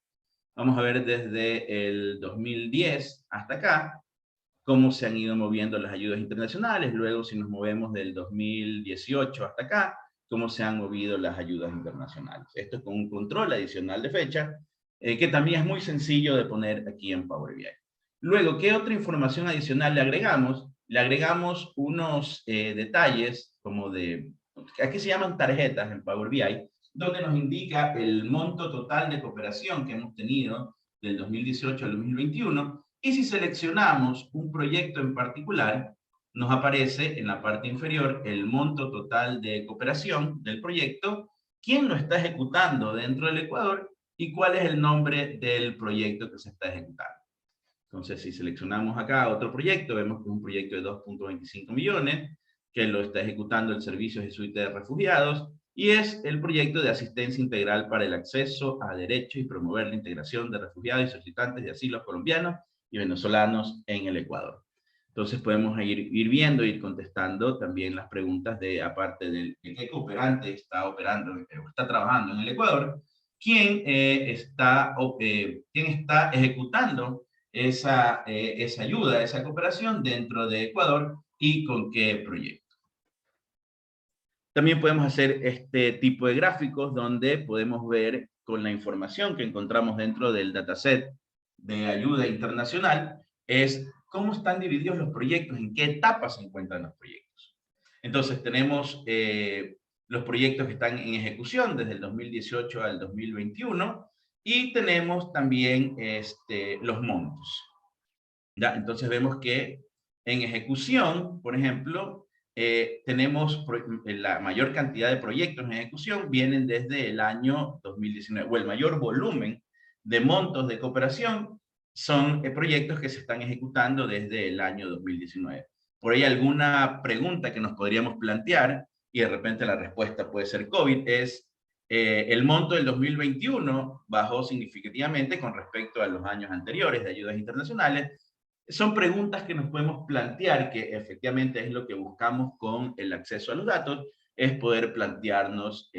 vamos a ver desde el 2010 hasta acá, cómo se han ido moviendo las ayudas internacionales. Luego, si nos movemos del 2018 hasta acá, cómo se han movido las ayudas internacionales. Esto es con un control adicional de fecha, que también es muy sencillo de poner aquí en Power BI. Luego, ¿qué otra información adicional le agregamos? Le agregamos unos detalles como aquí se llaman tarjetas en Power BI, donde nos indica el monto total de cooperación que hemos tenido del 2018 al 2021, y si seleccionamos un proyecto en particular, nos aparece en la parte inferior el monto total de cooperación del proyecto, quién lo está ejecutando dentro del Ecuador y cuál es el nombre del proyecto que se está ejecutando. Entonces, si seleccionamos acá otro proyecto, vemos que es un proyecto de 2.25 millones, que lo está ejecutando el Servicio Jesuita de Refugiados, y es el proyecto de asistencia integral para el acceso a derechos y promover la integración de refugiados y solicitantes de asilo colombianos y venezolanos en el Ecuador. Entonces podemos ir viendo, ir contestando también las preguntas de, aparte de qué cooperante está operando, está trabajando en el Ecuador, quién está ejecutando esa ayuda, esa cooperación dentro de Ecuador y con qué proyecto. También podemos hacer este tipo de gráficos donde podemos ver con la información que encontramos dentro del dataset de ayuda internacional, es cómo están divididos los proyectos, en qué etapas se encuentran los proyectos. Entonces tenemos los proyectos que están en ejecución desde el 2018 al 2021 y tenemos también los montos. ¿Ya? Entonces vemos que en ejecución, por ejemplo, tenemos la mayor cantidad de proyectos en ejecución vienen desde el año 2019, o el mayor volumen de montos de cooperación son proyectos que se están ejecutando desde el año 2019. Por ahí alguna pregunta que nos podríamos plantear, y de repente la respuesta puede ser COVID, es el monto del 2021 bajó significativamente con respecto a los años anteriores de ayudas internacionales. Son preguntas que nos podemos plantear, que efectivamente es lo que buscamos con el acceso a los datos, es poder plantearnos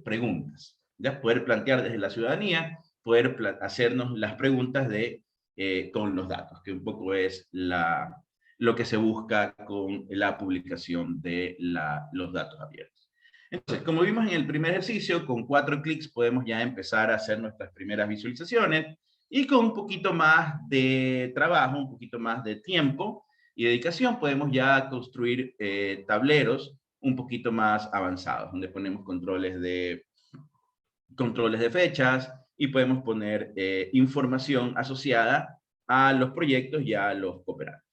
preguntas, ¿ya? Poder plantear desde la ciudadanía, poder hacernos las preguntas con los datos, que un poco es lo que se busca con la publicación de los datos abiertos. Entonces, como vimos en el primer ejercicio, con 4 clics podemos ya empezar a hacer nuestras primeras visualizaciones. Y con un poquito más de trabajo, un poquito más de tiempo y dedicación, podemos ya construir tableros un poquito más avanzados, donde ponemos controles de fechas y podemos poner información asociada a los proyectos y a los cooperantes.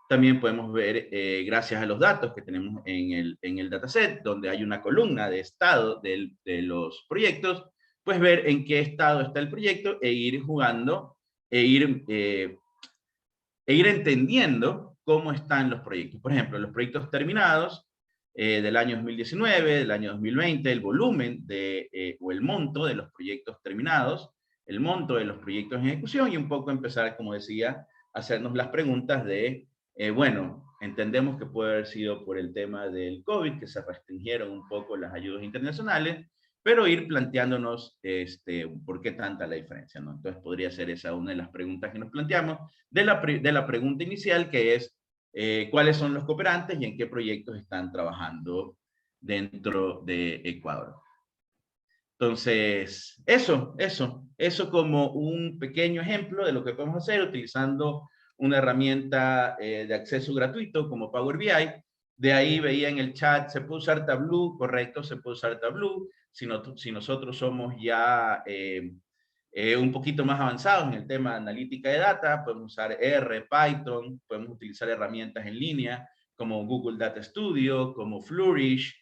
También podemos ver, gracias a los datos que tenemos en el dataset, donde hay una columna de estado de los proyectos, pues ver en qué estado está el proyecto e ir jugando, e ir entendiendo cómo están los proyectos. Por ejemplo, los proyectos terminados del año 2019, del año 2020, el volumen o el monto de los proyectos terminados, el monto de los proyectos en ejecución y un poco empezar, como decía, a hacernos las preguntas de, bueno, entendemos que puede haber sido por el tema del COVID, que se restringieron un poco las ayudas internacionales, pero ir planteándonos por qué tanta la diferencia, ¿no? Entonces podría ser esa una de las preguntas que nos planteamos de la pregunta inicial, que es cuáles son los cooperantes y en qué proyectos están trabajando dentro de Ecuador. Entonces, eso como un pequeño ejemplo de lo que podemos hacer utilizando una herramienta de acceso gratuito como Power BI. De ahí veía en el chat, ¿se puede usar Tableau? Correcto, se puede usar Tableau. Si nosotros somos ya un poquito más avanzados en el tema de analítica de data, podemos usar R, Python, podemos utilizar herramientas en línea como Google Data Studio, como Flourish.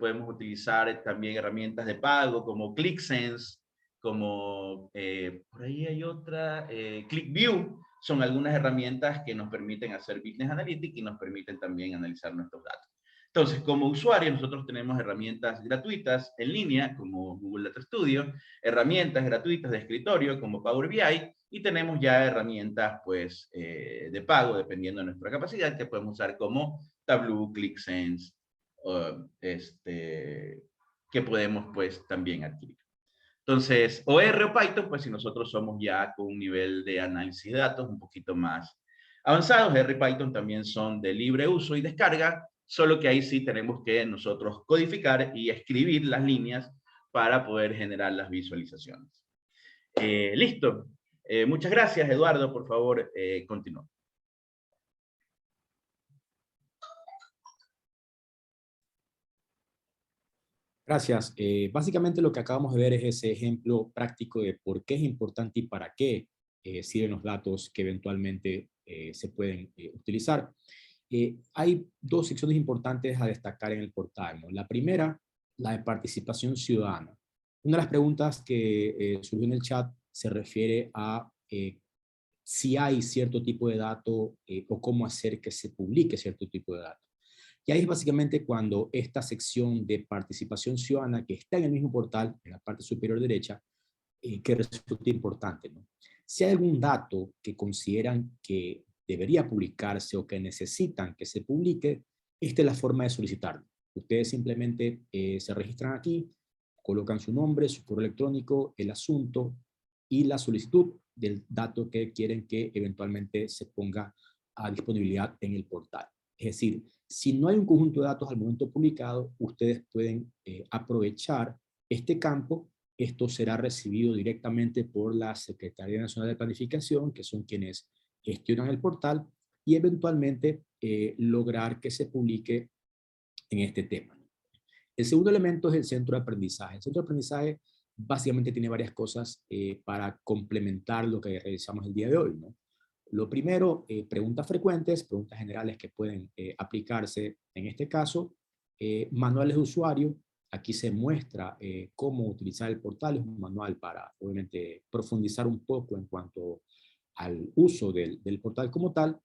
Podemos utilizar también herramientas de pago como ClickSense, como por ahí hay otra, ClickView. Son algunas herramientas que nos permiten hacer Business Analytics y nos permiten también analizar nuestros datos. Entonces, como usuario, nosotros tenemos herramientas gratuitas en línea, como Google Data Studio, herramientas gratuitas de escritorio, como Power BI, y tenemos ya herramientas, pues, de pago, dependiendo de nuestra capacidad, que podemos usar como Tableau, ClickSense, que podemos, pues, también adquirir. Entonces, o R o Python, pues si nosotros somos ya con un nivel de análisis de datos un poquito más avanzados, R y Python también son de libre uso y descarga, solo que ahí sí tenemos que nosotros codificar y escribir las líneas para poder generar las visualizaciones. Listo. Muchas gracias, Eduardo. Por favor, continúa. Gracias. Básicamente lo que acabamos de ver es ese ejemplo práctico de por qué es importante y para qué sirven los datos que eventualmente se pueden utilizar. Hay dos secciones importantes a destacar en el portal, ¿no? La primera, la de participación ciudadana. Una de las preguntas que surgió en el chat se refiere a si hay cierto tipo de dato o cómo hacer que se publique cierto tipo de dato. Y ahí es básicamente cuando esta sección de participación ciudadana, que está en el mismo portal, en la parte superior derecha, que resulta importante, ¿no? Si hay algún dato que consideran que debería publicarse o que necesitan que se publique, esta es la forma de solicitarlo. Ustedes simplemente se registran aquí, colocan su nombre, su correo electrónico, el asunto y la solicitud del dato que quieren que eventualmente se ponga a disponibilidad en el portal. Es decir, si no hay un conjunto de datos al momento publicado, ustedes pueden aprovechar este campo. Esto será recibido directamente por la Secretaría Nacional de Planificación, que son quienes gestionan el portal, y eventualmente lograr que se publique en este tema. El segundo elemento es el centro de aprendizaje. El centro de aprendizaje básicamente tiene varias cosas para complementar lo que realizamos el día de hoy, ¿no? Lo primero, preguntas frecuentes, preguntas generales que pueden aplicarse en este caso, manuales de usuario. Aquí se muestra cómo utilizar el portal, es un manual para obviamente profundizar un poco en cuanto al uso del portal como tal,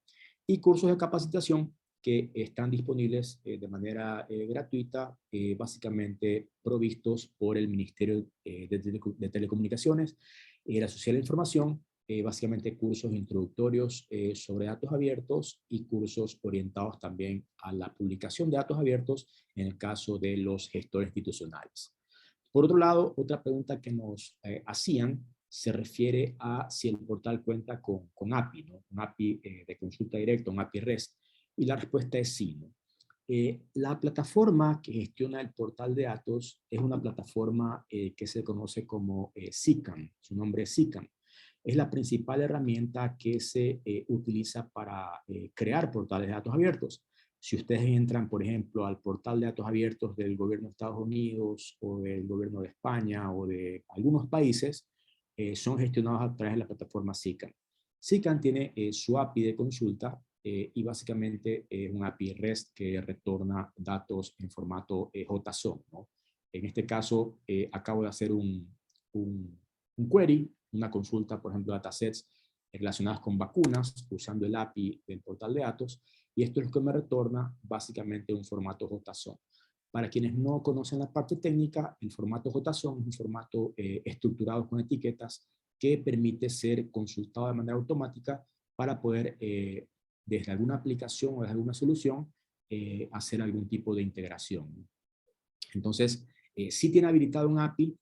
y cursos de capacitación que están disponibles de manera gratuita, básicamente provistos por el Ministerio de Telecomunicaciones, la Sociedad de Información, básicamente cursos introductorios sobre datos abiertos y cursos orientados también a la publicación de datos abiertos en el caso de los gestores institucionales. Por otro lado, otra pregunta que nos hacían se refiere a si el portal cuenta con API, ¿no? Un API de consulta directa, un API REST. Y la respuesta es sí, ¿no? La plataforma que gestiona el portal de datos es una plataforma que se conoce como SICAM, su nombre es SICAM. es la principal herramienta que se utiliza para crear portales de datos abiertos. Si ustedes entran, por ejemplo, al portal de datos abiertos del gobierno de Estados Unidos o del gobierno de España o de algunos países, son gestionados a través de la plataforma SICAN. SICAN tiene su API de consulta y básicamente es un API REST que retorna datos en formato JSON, ¿no? En este caso, acabo de hacer un query, una consulta, por ejemplo, datasets relacionadas con vacunas, usando el API del portal de datos, y esto es lo que me retorna básicamente un formato JSON. Para quienes no conocen la parte técnica, el formato JSON es un formato estructurado con etiquetas que permite ser consultado de manera automática para poder, desde alguna aplicación o desde alguna solución, hacer algún tipo de integración. Entonces, sí tiene habilitado un API.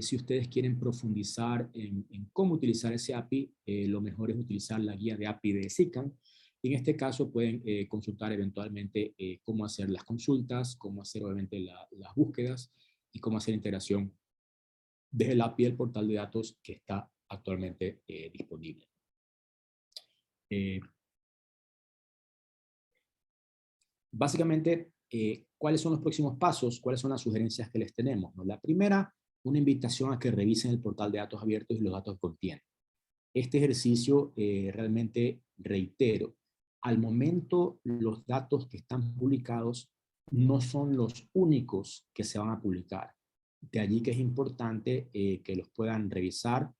Si ustedes quieren profundizar en cómo utilizar ese API, lo mejor es utilizar la guía de API de SICAN. En este caso pueden consultar eventualmente cómo hacer las consultas, cómo hacer obviamente las búsquedas y cómo hacer integración desde el API del portal de datos que está actualmente disponible. Básicamente, ¿cuáles son los próximos pasos? ¿Cuáles son las sugerencias que les tenemos? ¿No? La primera, una invitación a que revisen el portal de datos abiertos y los datos que contiene. Este ejercicio realmente, reitero, al momento los datos que están publicados no son los únicos que se van a publicar. De allí que es importante que los puedan revisar,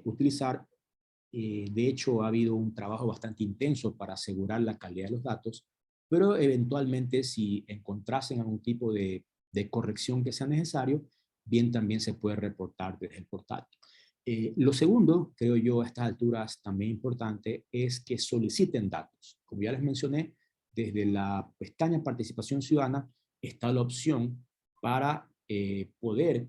utilizar. De hecho, ha habido un trabajo bastante intenso para asegurar la calidad de los datos, pero eventualmente si encontrasen algún tipo de corrección que sea necesario, bien también se puede reportar desde el portal. Lo segundo, creo yo a estas alturas también importante, es que soliciten datos. Como ya les mencioné, desde la pestaña Participación Ciudadana está la opción para poder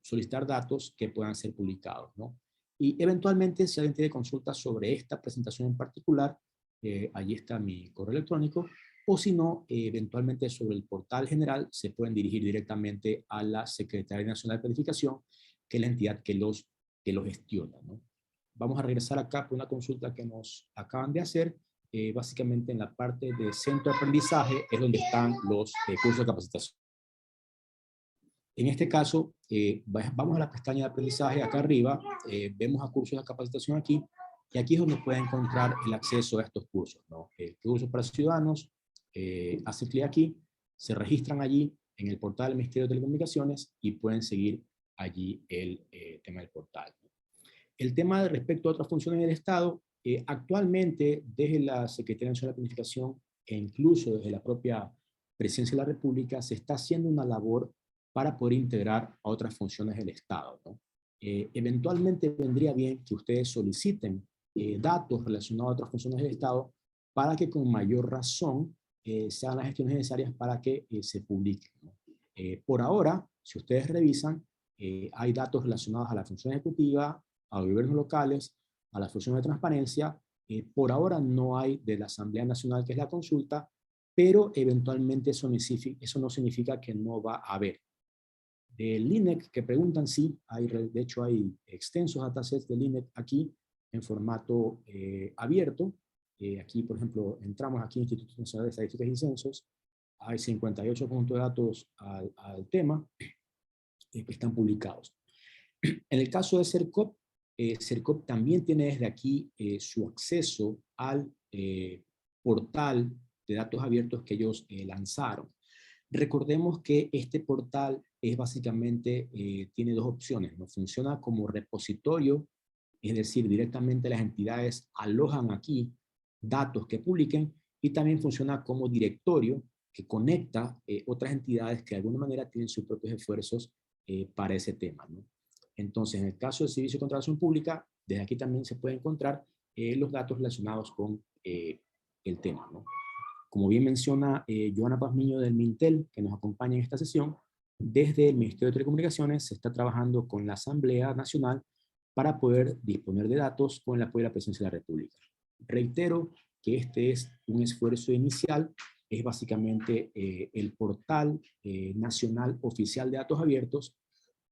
solicitar datos que puedan ser publicados, ¿no? Y eventualmente, si alguien tiene consultas sobre esta presentación en particular, allí está mi correo electrónico, o si no, eventualmente sobre el portal general se pueden dirigir directamente a la Secretaría Nacional de Planificación, que es la entidad que lo gestiona, ¿no? Vamos a regresar acá por una consulta que nos acaban de hacer. Básicamente en la parte de centro de aprendizaje es donde están los cursos de capacitación. En este caso, vamos a la pestaña de aprendizaje acá arriba, vemos a cursos de capacitación aquí, y aquí es donde pueden encontrar el acceso a estos cursos, ¿no? Cursos para ciudadanos, hacen clic aquí, se registran allí en el portal del Ministerio de Telecomunicaciones y pueden seguir allí el tema del portal. El tema de respecto a otras funciones del Estado, actualmente desde la Secretaría Nacional de Planificación e incluso desde la propia Presidencia de la República se está haciendo una labor para poder integrar a otras funciones del Estado, ¿no? Eventualmente vendría bien que ustedes soliciten datos relacionados a otras funciones del Estado para que con mayor razón sean las gestiones necesarias para que se publiquen, ¿no? Por ahora, si ustedes revisan, hay datos relacionados a la función ejecutiva, a los gobiernos locales, a las funciones de transparencia. Por ahora no hay de la Asamblea Nacional, que es la consulta, pero eventualmente eso no significa que no va a haber. Del INEC, que preguntan, sí, de hecho hay extensos datasets del INEC aquí en formato abierto. Aquí, por ejemplo, entramos aquí en Instituto Nacional de Estadísticas y Censos, hay 58 puntos de datos al tema que están publicados. En el caso de CERCOP, CERCOP también tiene desde aquí su acceso al portal de datos abiertos que ellos lanzaron. Recordemos que este portal es básicamente, tiene dos opciones, ¿no? Funciona como repositorio, es decir, directamente las entidades alojan aquí datos que publiquen, y también funciona como directorio que conecta otras entidades que de alguna manera tienen sus propios esfuerzos para ese tema, ¿no? Entonces, en el caso del Servicio de Contratación Pública, desde aquí también se pueden encontrar los datos relacionados con el tema, ¿no? Como bien menciona Joana Pazmiño del Mintel, que nos acompaña en esta sesión, desde el Ministerio de Telecomunicaciones se está trabajando con la Asamblea Nacional para poder disponer de datos con el apoyo de la Presidencia de la República. Reitero que este es un esfuerzo inicial, es básicamente el portal nacional oficial de datos abiertos,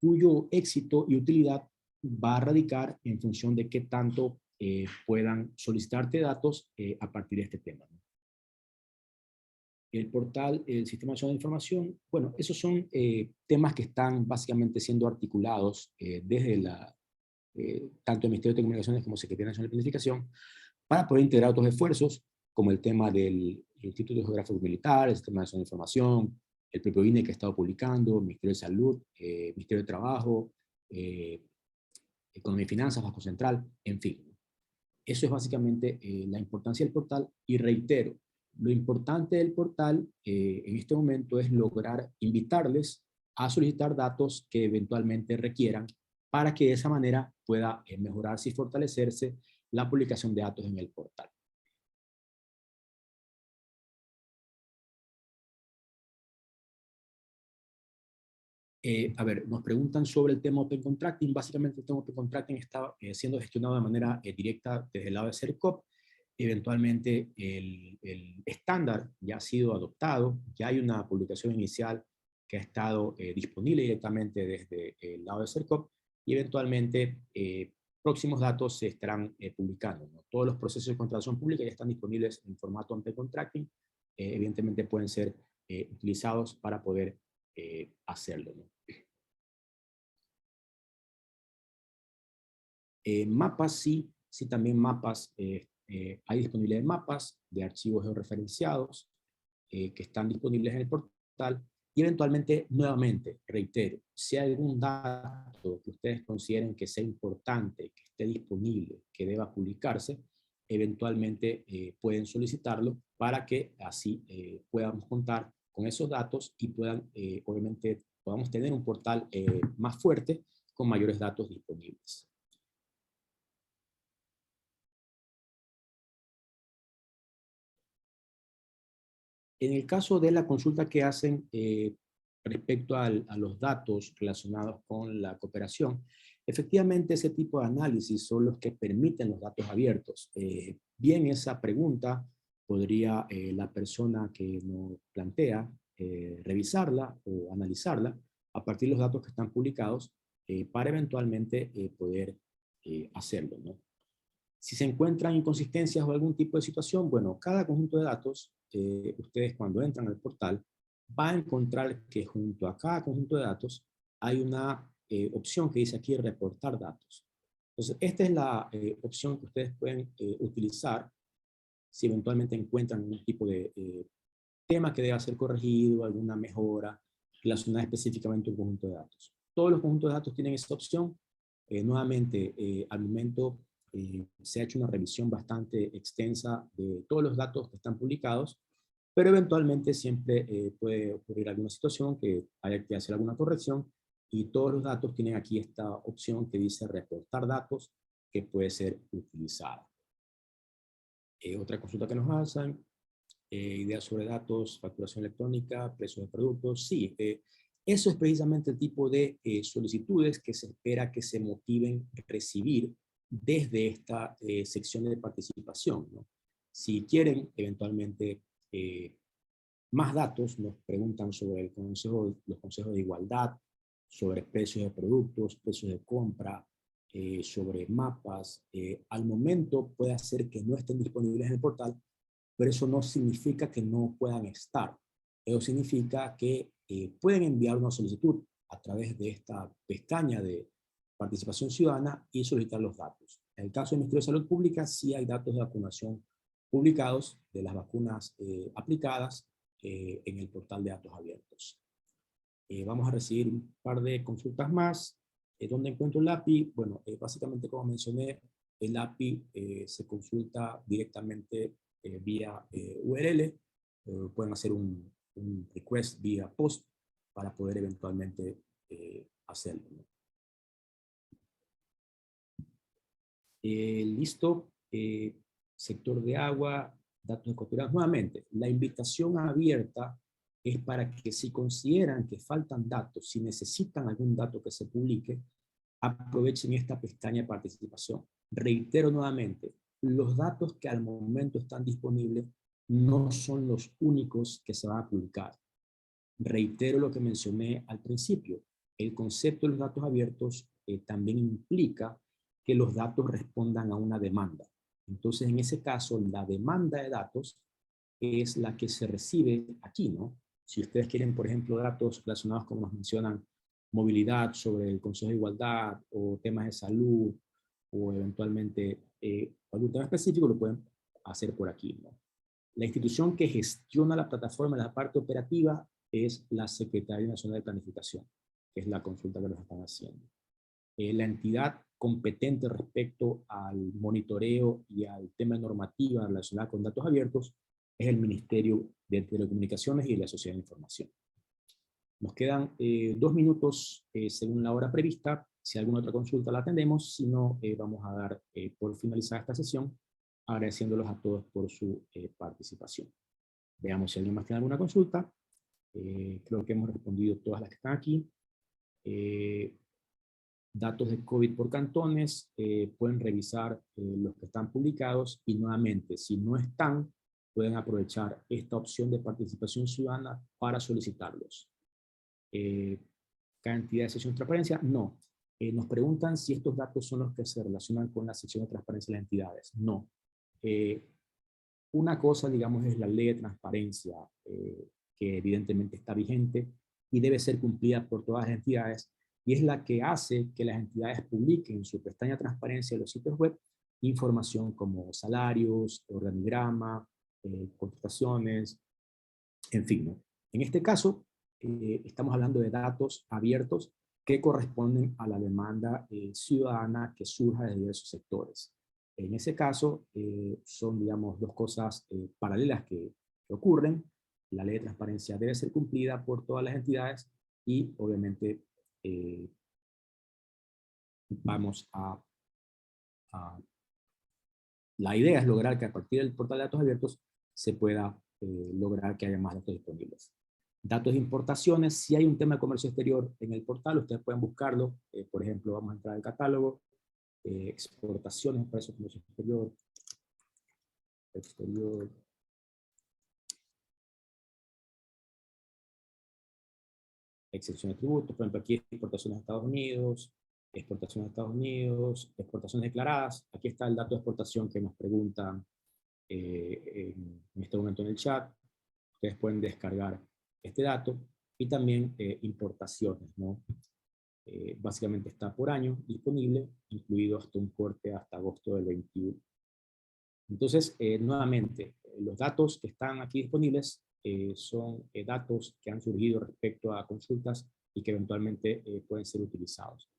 cuyo éxito y utilidad va a radicar en función de qué tanto puedan solicitarte datos a partir de este tema, ¿no? El portal, el Sistema Nacional de Información, bueno, esos son temas que están básicamente siendo articulados desde tanto el Ministerio de Comunicaciones como Secretaría Nacional de Planificación para poder integrar otros esfuerzos, como el tema del Instituto Geográfico Militar, el Sistema Nacional de Información, el propio INE que ha estado publicando, el Ministerio de Salud, Ministerio de Trabajo, Economía y Finanzas, Banco Central, en fin. Eso es básicamente la importancia del portal, y reitero, lo importante del portal en este momento es lograr invitarles a solicitar datos que eventualmente requieran para que de esa manera pueda mejorarse y fortalecerse la publicación de datos en el portal. A ver, nos preguntan sobre el tema Open Contracting. Básicamente el tema Open Contracting está siendo gestionado de manera directa desde el lado de CERCOP. Eventualmente el estándar ya ha sido adoptado, ya hay una publicación inicial que ha estado disponible directamente desde el lado de CERCOP, y eventualmente próximos datos se estarán publicando, ¿no? Todos los procesos de contratación pública ya están disponibles en formato Open Contracting. Evidentemente pueden ser utilizados para poder hacerlo, ¿no? Mapas, sí también mapas, hay disponibilidad de mapas, de archivos georreferenciados que están disponibles en el portal, y eventualmente, nuevamente, reitero, si hay algún dato que ustedes consideren que sea importante, que esté disponible, que deba publicarse, eventualmente pueden solicitarlo para que así podamos contar con esos datos y puedan, obviamente, podamos tener un portal más fuerte con mayores datos disponibles. En el caso de la consulta que hacen respecto a los datos relacionados con la cooperación, efectivamente ese tipo de análisis son los que permiten los datos abiertos. Bien, esa pregunta podría la persona que nos plantea revisarla o analizarla a partir de los datos que están publicados para eventualmente poder hacerlo, ¿no? Si se encuentran inconsistencias o algún tipo de situación, bueno, cada conjunto de datos, ustedes cuando entran al portal, van a encontrar que junto a cada conjunto de datos hay una opción que dice aquí reportar datos. Entonces, esta es la opción que ustedes pueden utilizar si eventualmente encuentran un tipo de tema que deba ser corregido, alguna mejora relacionada específicamente a un conjunto de datos. Todos los conjuntos de datos tienen esta opción. Nuevamente, al momento se ha hecho una revisión bastante extensa de todos los datos que están publicados, pero eventualmente siempre puede ocurrir alguna situación que haya que hacer alguna corrección, y todos los datos tienen aquí esta opción que dice reportar datos, que puede ser utilizada. Otra consulta que nos hacen, ideas sobre datos, facturación electrónica, precios de productos. Sí, eso es precisamente el tipo de solicitudes que se espera que se motiven a recibir desde esta sección de participación, ¿no? Si quieren eventualmente más datos, nos preguntan sobre los consejos de igualdad, sobre precios de productos, precios de compra, sobre mapas. Al momento puede ser que no estén disponibles en el portal, pero eso no significa que no puedan estar. Eso significa que pueden enviar una solicitud a través de esta pestaña de participación ciudadana y solicitar los datos. En el caso del Ministerio de Salud Pública, sí hay datos de vacunación publicados de las vacunas aplicadas en el portal de datos abiertos. Vamos a recibir un par de consultas más. ¿Dónde encuentro el API? Bueno, básicamente, como mencioné, el API se consulta directamente vía URL. Pueden hacer un request vía post para poder eventualmente hacerlo, ¿no? Listo. Sector de agua, datos ecuatorianos. Nuevamente, la invitación abierta es para que, si consideran que faltan datos, si necesitan algún dato que se publique, aprovechen esta pestaña de participación. Reitero nuevamente, los datos que al momento están disponibles no son los únicos que se van a publicar. Reitero lo que mencioné al principio. El concepto de los datos abiertos también implica que los datos respondan a una demanda. Entonces, en ese caso, la demanda de datos es la que se recibe aquí, ¿no? Si ustedes quieren, por ejemplo, datos relacionados, como nos mencionan, movilidad sobre el Consejo de Igualdad, o temas de salud, o eventualmente algún tema específico, lo pueden hacer por aquí, ¿no? La institución que gestiona la plataforma en la parte operativa es la Secretaría Nacional de Planificación, que es la consulta que nos están haciendo. La entidad competente respecto al monitoreo y al tema de normativa relacionada con datos abiertos es el Ministerio de Telecomunicaciones y de la Sociedad de Información. Nos quedan 2 minutos según la hora prevista. Si alguna otra consulta la atendemos, si no, vamos a dar por finalizada esta sesión, agradeciéndolos a todos por su participación. Veamos si alguien más tiene alguna consulta. Creo que hemos respondido todas las que están aquí. Datos de COVID por cantones, pueden revisar los que están publicados y nuevamente, si no están, pueden aprovechar esta opción de participación ciudadana para solicitarlos. ¿Cantidad de sesión de transparencia? No. Nos preguntan si estos datos son los que se relacionan con la sección de transparencia de las entidades. No. Una cosa, digamos, es la ley de transparencia, que evidentemente está vigente y debe ser cumplida por todas las entidades, y es la que hace que las entidades publiquen en su pestaña de transparencia de los sitios web información como salarios, organigrama, contrataciones, en fin, ¿no? En este caso, estamos hablando de datos abiertos que corresponden a la demanda ciudadana que surja de diversos sectores. En ese caso, son, digamos, dos cosas paralelas que ocurren. La ley de transparencia debe ser cumplida por todas las entidades y, obviamente, vamos a... La idea es lograr que a partir del portal de datos abiertos se pueda lograr que haya más datos disponibles. Datos de importaciones, si hay un tema de comercio exterior en el portal, ustedes pueden buscarlo. Por ejemplo, vamos a entrar al catálogo, exportaciones, precios de comercio exterior, excepción de tributos, por ejemplo, aquí exportaciones a Estados Unidos, exportaciones declaradas. Aquí está el dato de exportación que nos preguntan en este momento en el chat. Ustedes pueden descargar este dato y también importaciones, ¿no? Básicamente está por año disponible, incluido hasta un corte hasta agosto del 21. Entonces, nuevamente, los datos que están aquí disponibles son datos que han surgido respecto a consultas y que eventualmente pueden ser utilizados.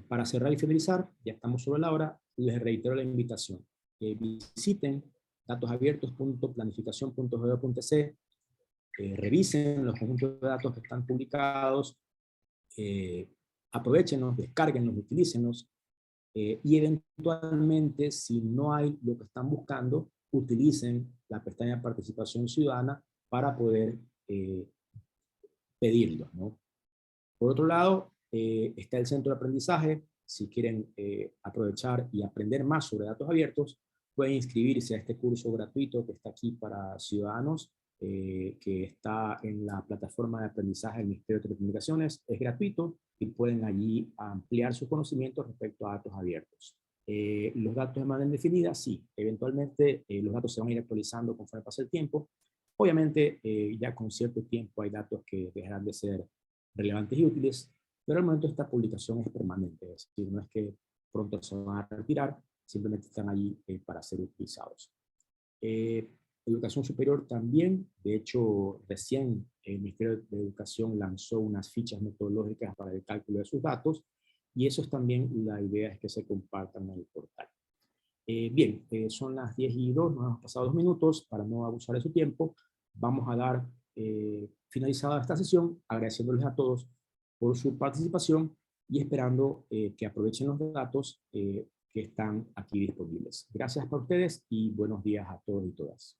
Para cerrar y finalizar, ya estamos sobre la hora, les reitero la invitación. Visiten datosabiertos.planificación.gov.c, revisen los conjuntos de datos que están publicados, aprovechenlos, descárguenlos, utilícenlos, y eventualmente, si no hay lo que están buscando, utilicen la pestaña de participación ciudadana para poder pedirlo, ¿no? Por otro lado, está el centro de aprendizaje. Si quieren aprovechar y aprender más sobre datos abiertos, pueden inscribirse a este curso gratuito que está aquí para ciudadanos, que está en la plataforma de aprendizaje del Ministerio de Telecomunicaciones. Es gratuito y pueden allí ampliar sus conocimientos respecto a datos abiertos. Los datos de manera indefinida, sí, eventualmente los datos se van a ir actualizando conforme pasa el tiempo. Obviamente, ya con cierto tiempo hay datos que dejarán de ser relevantes y útiles, pero al momento esta publicación es permanente, es decir, no es que pronto se van a retirar, simplemente están allí para ser utilizados. Educación superior también, de hecho, recién el Ministerio de Educación lanzó unas fichas metodológicas para el cálculo de sus datos, y eso es también, la idea es que se compartan en el portal. Bien, son las 10:02, nos hemos pasado 2 minutos para no abusar de su tiempo. Vamos a dar finalizada esta sesión, agradeciéndoles a todos por su participación y esperando que aprovechen los datos que están aquí disponibles. Gracias para ustedes y buenos días a todos y todas.